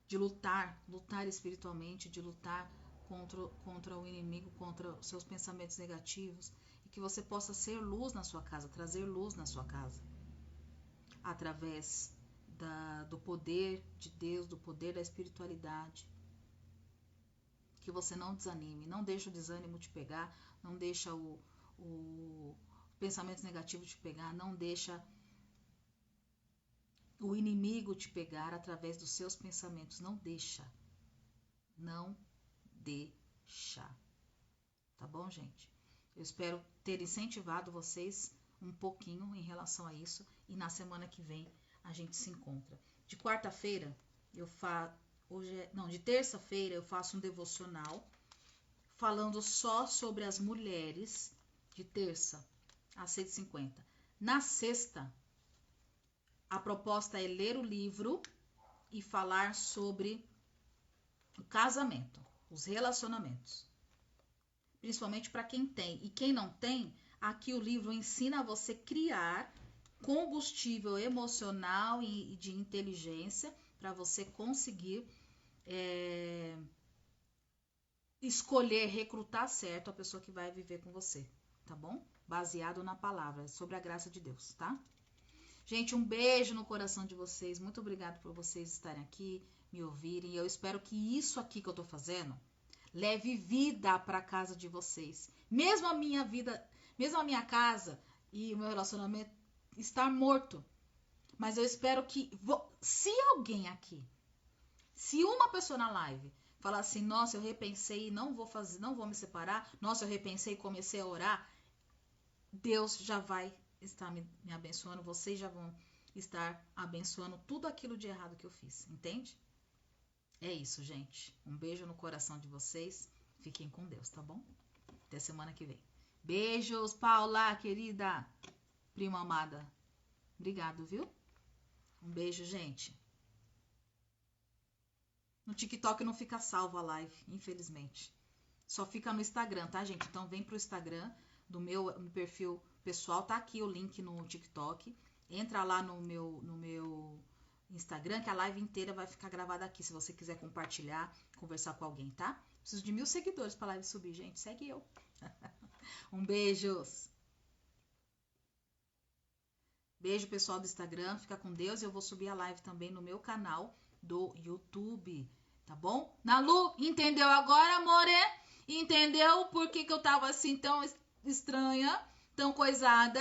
De lutar espiritualmente, de lutar contra o inimigo, contra os seus pensamentos negativos. E que você possa ser luz na sua casa, trazer luz na sua casa. Através do poder de Deus, do poder da espiritualidade. Que você não desanime, não deixa o desânimo te pegar, não deixa o pensamento negativo te pegar, não deixa o inimigo te pegar através dos seus pensamentos, não deixa. Não deixa. Tá bom, gente? Eu espero ter incentivado vocês um pouquinho em relação a isso e na semana que vem a gente se encontra. De quarta-feira eu faço, de terça-feira eu faço um devocional falando só sobre as mulheres, de terça às 6h50. Na sexta, a proposta é ler o livro e falar sobre o casamento, os relacionamentos. Principalmente para quem tem. E quem não tem, aqui o livro ensina você a criar combustível emocional e de inteligência para você conseguir escolher, recrutar certo a pessoa que vai viver com você, tá bom? Baseado na palavra, sobre a graça de Deus, tá? Gente, um beijo no coração de vocês. Muito obrigada por vocês estarem aqui, me ouvirem. Eu espero que isso aqui que eu tô fazendo leve vida para a casa de vocês. Mesmo a minha vida, mesmo a minha casa e o meu relacionamento estar morto. Mas eu espero que, se alguém aqui, se uma pessoa na live falar assim, nossa, eu repensei e não vou me separar, nossa, eu repensei e comecei a orar, Deus já vai estar me abençoando, vocês já vão estar abençoando tudo aquilo de errado que eu fiz, entende? É isso, gente. Um beijo no coração de vocês. Fiquem com Deus, tá bom? Até semana que vem. Beijos, Paula, querida. Prima amada. Obrigado, viu? Um beijo, gente. No TikTok não fica salva a live, infelizmente. Só fica no Instagram, tá, gente? Então vem pro Instagram do meu perfil pessoal. Tá aqui o link no TikTok. Entra lá no meu Instagram, que a live inteira vai ficar gravada aqui, se você quiser compartilhar, conversar com alguém, tá? Preciso de 1000 seguidores pra live subir, gente. Segue eu. Um beijos. Beijo, pessoal do Instagram. Fica com Deus. Eu vou subir a live também no meu canal do YouTube, tá bom? Nalu, entendeu agora, amore? Entendeu por que eu tava assim tão estranha, tão coisada?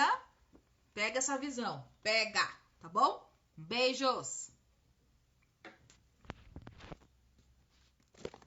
Pega essa visão. Pega, tá bom? Beijos!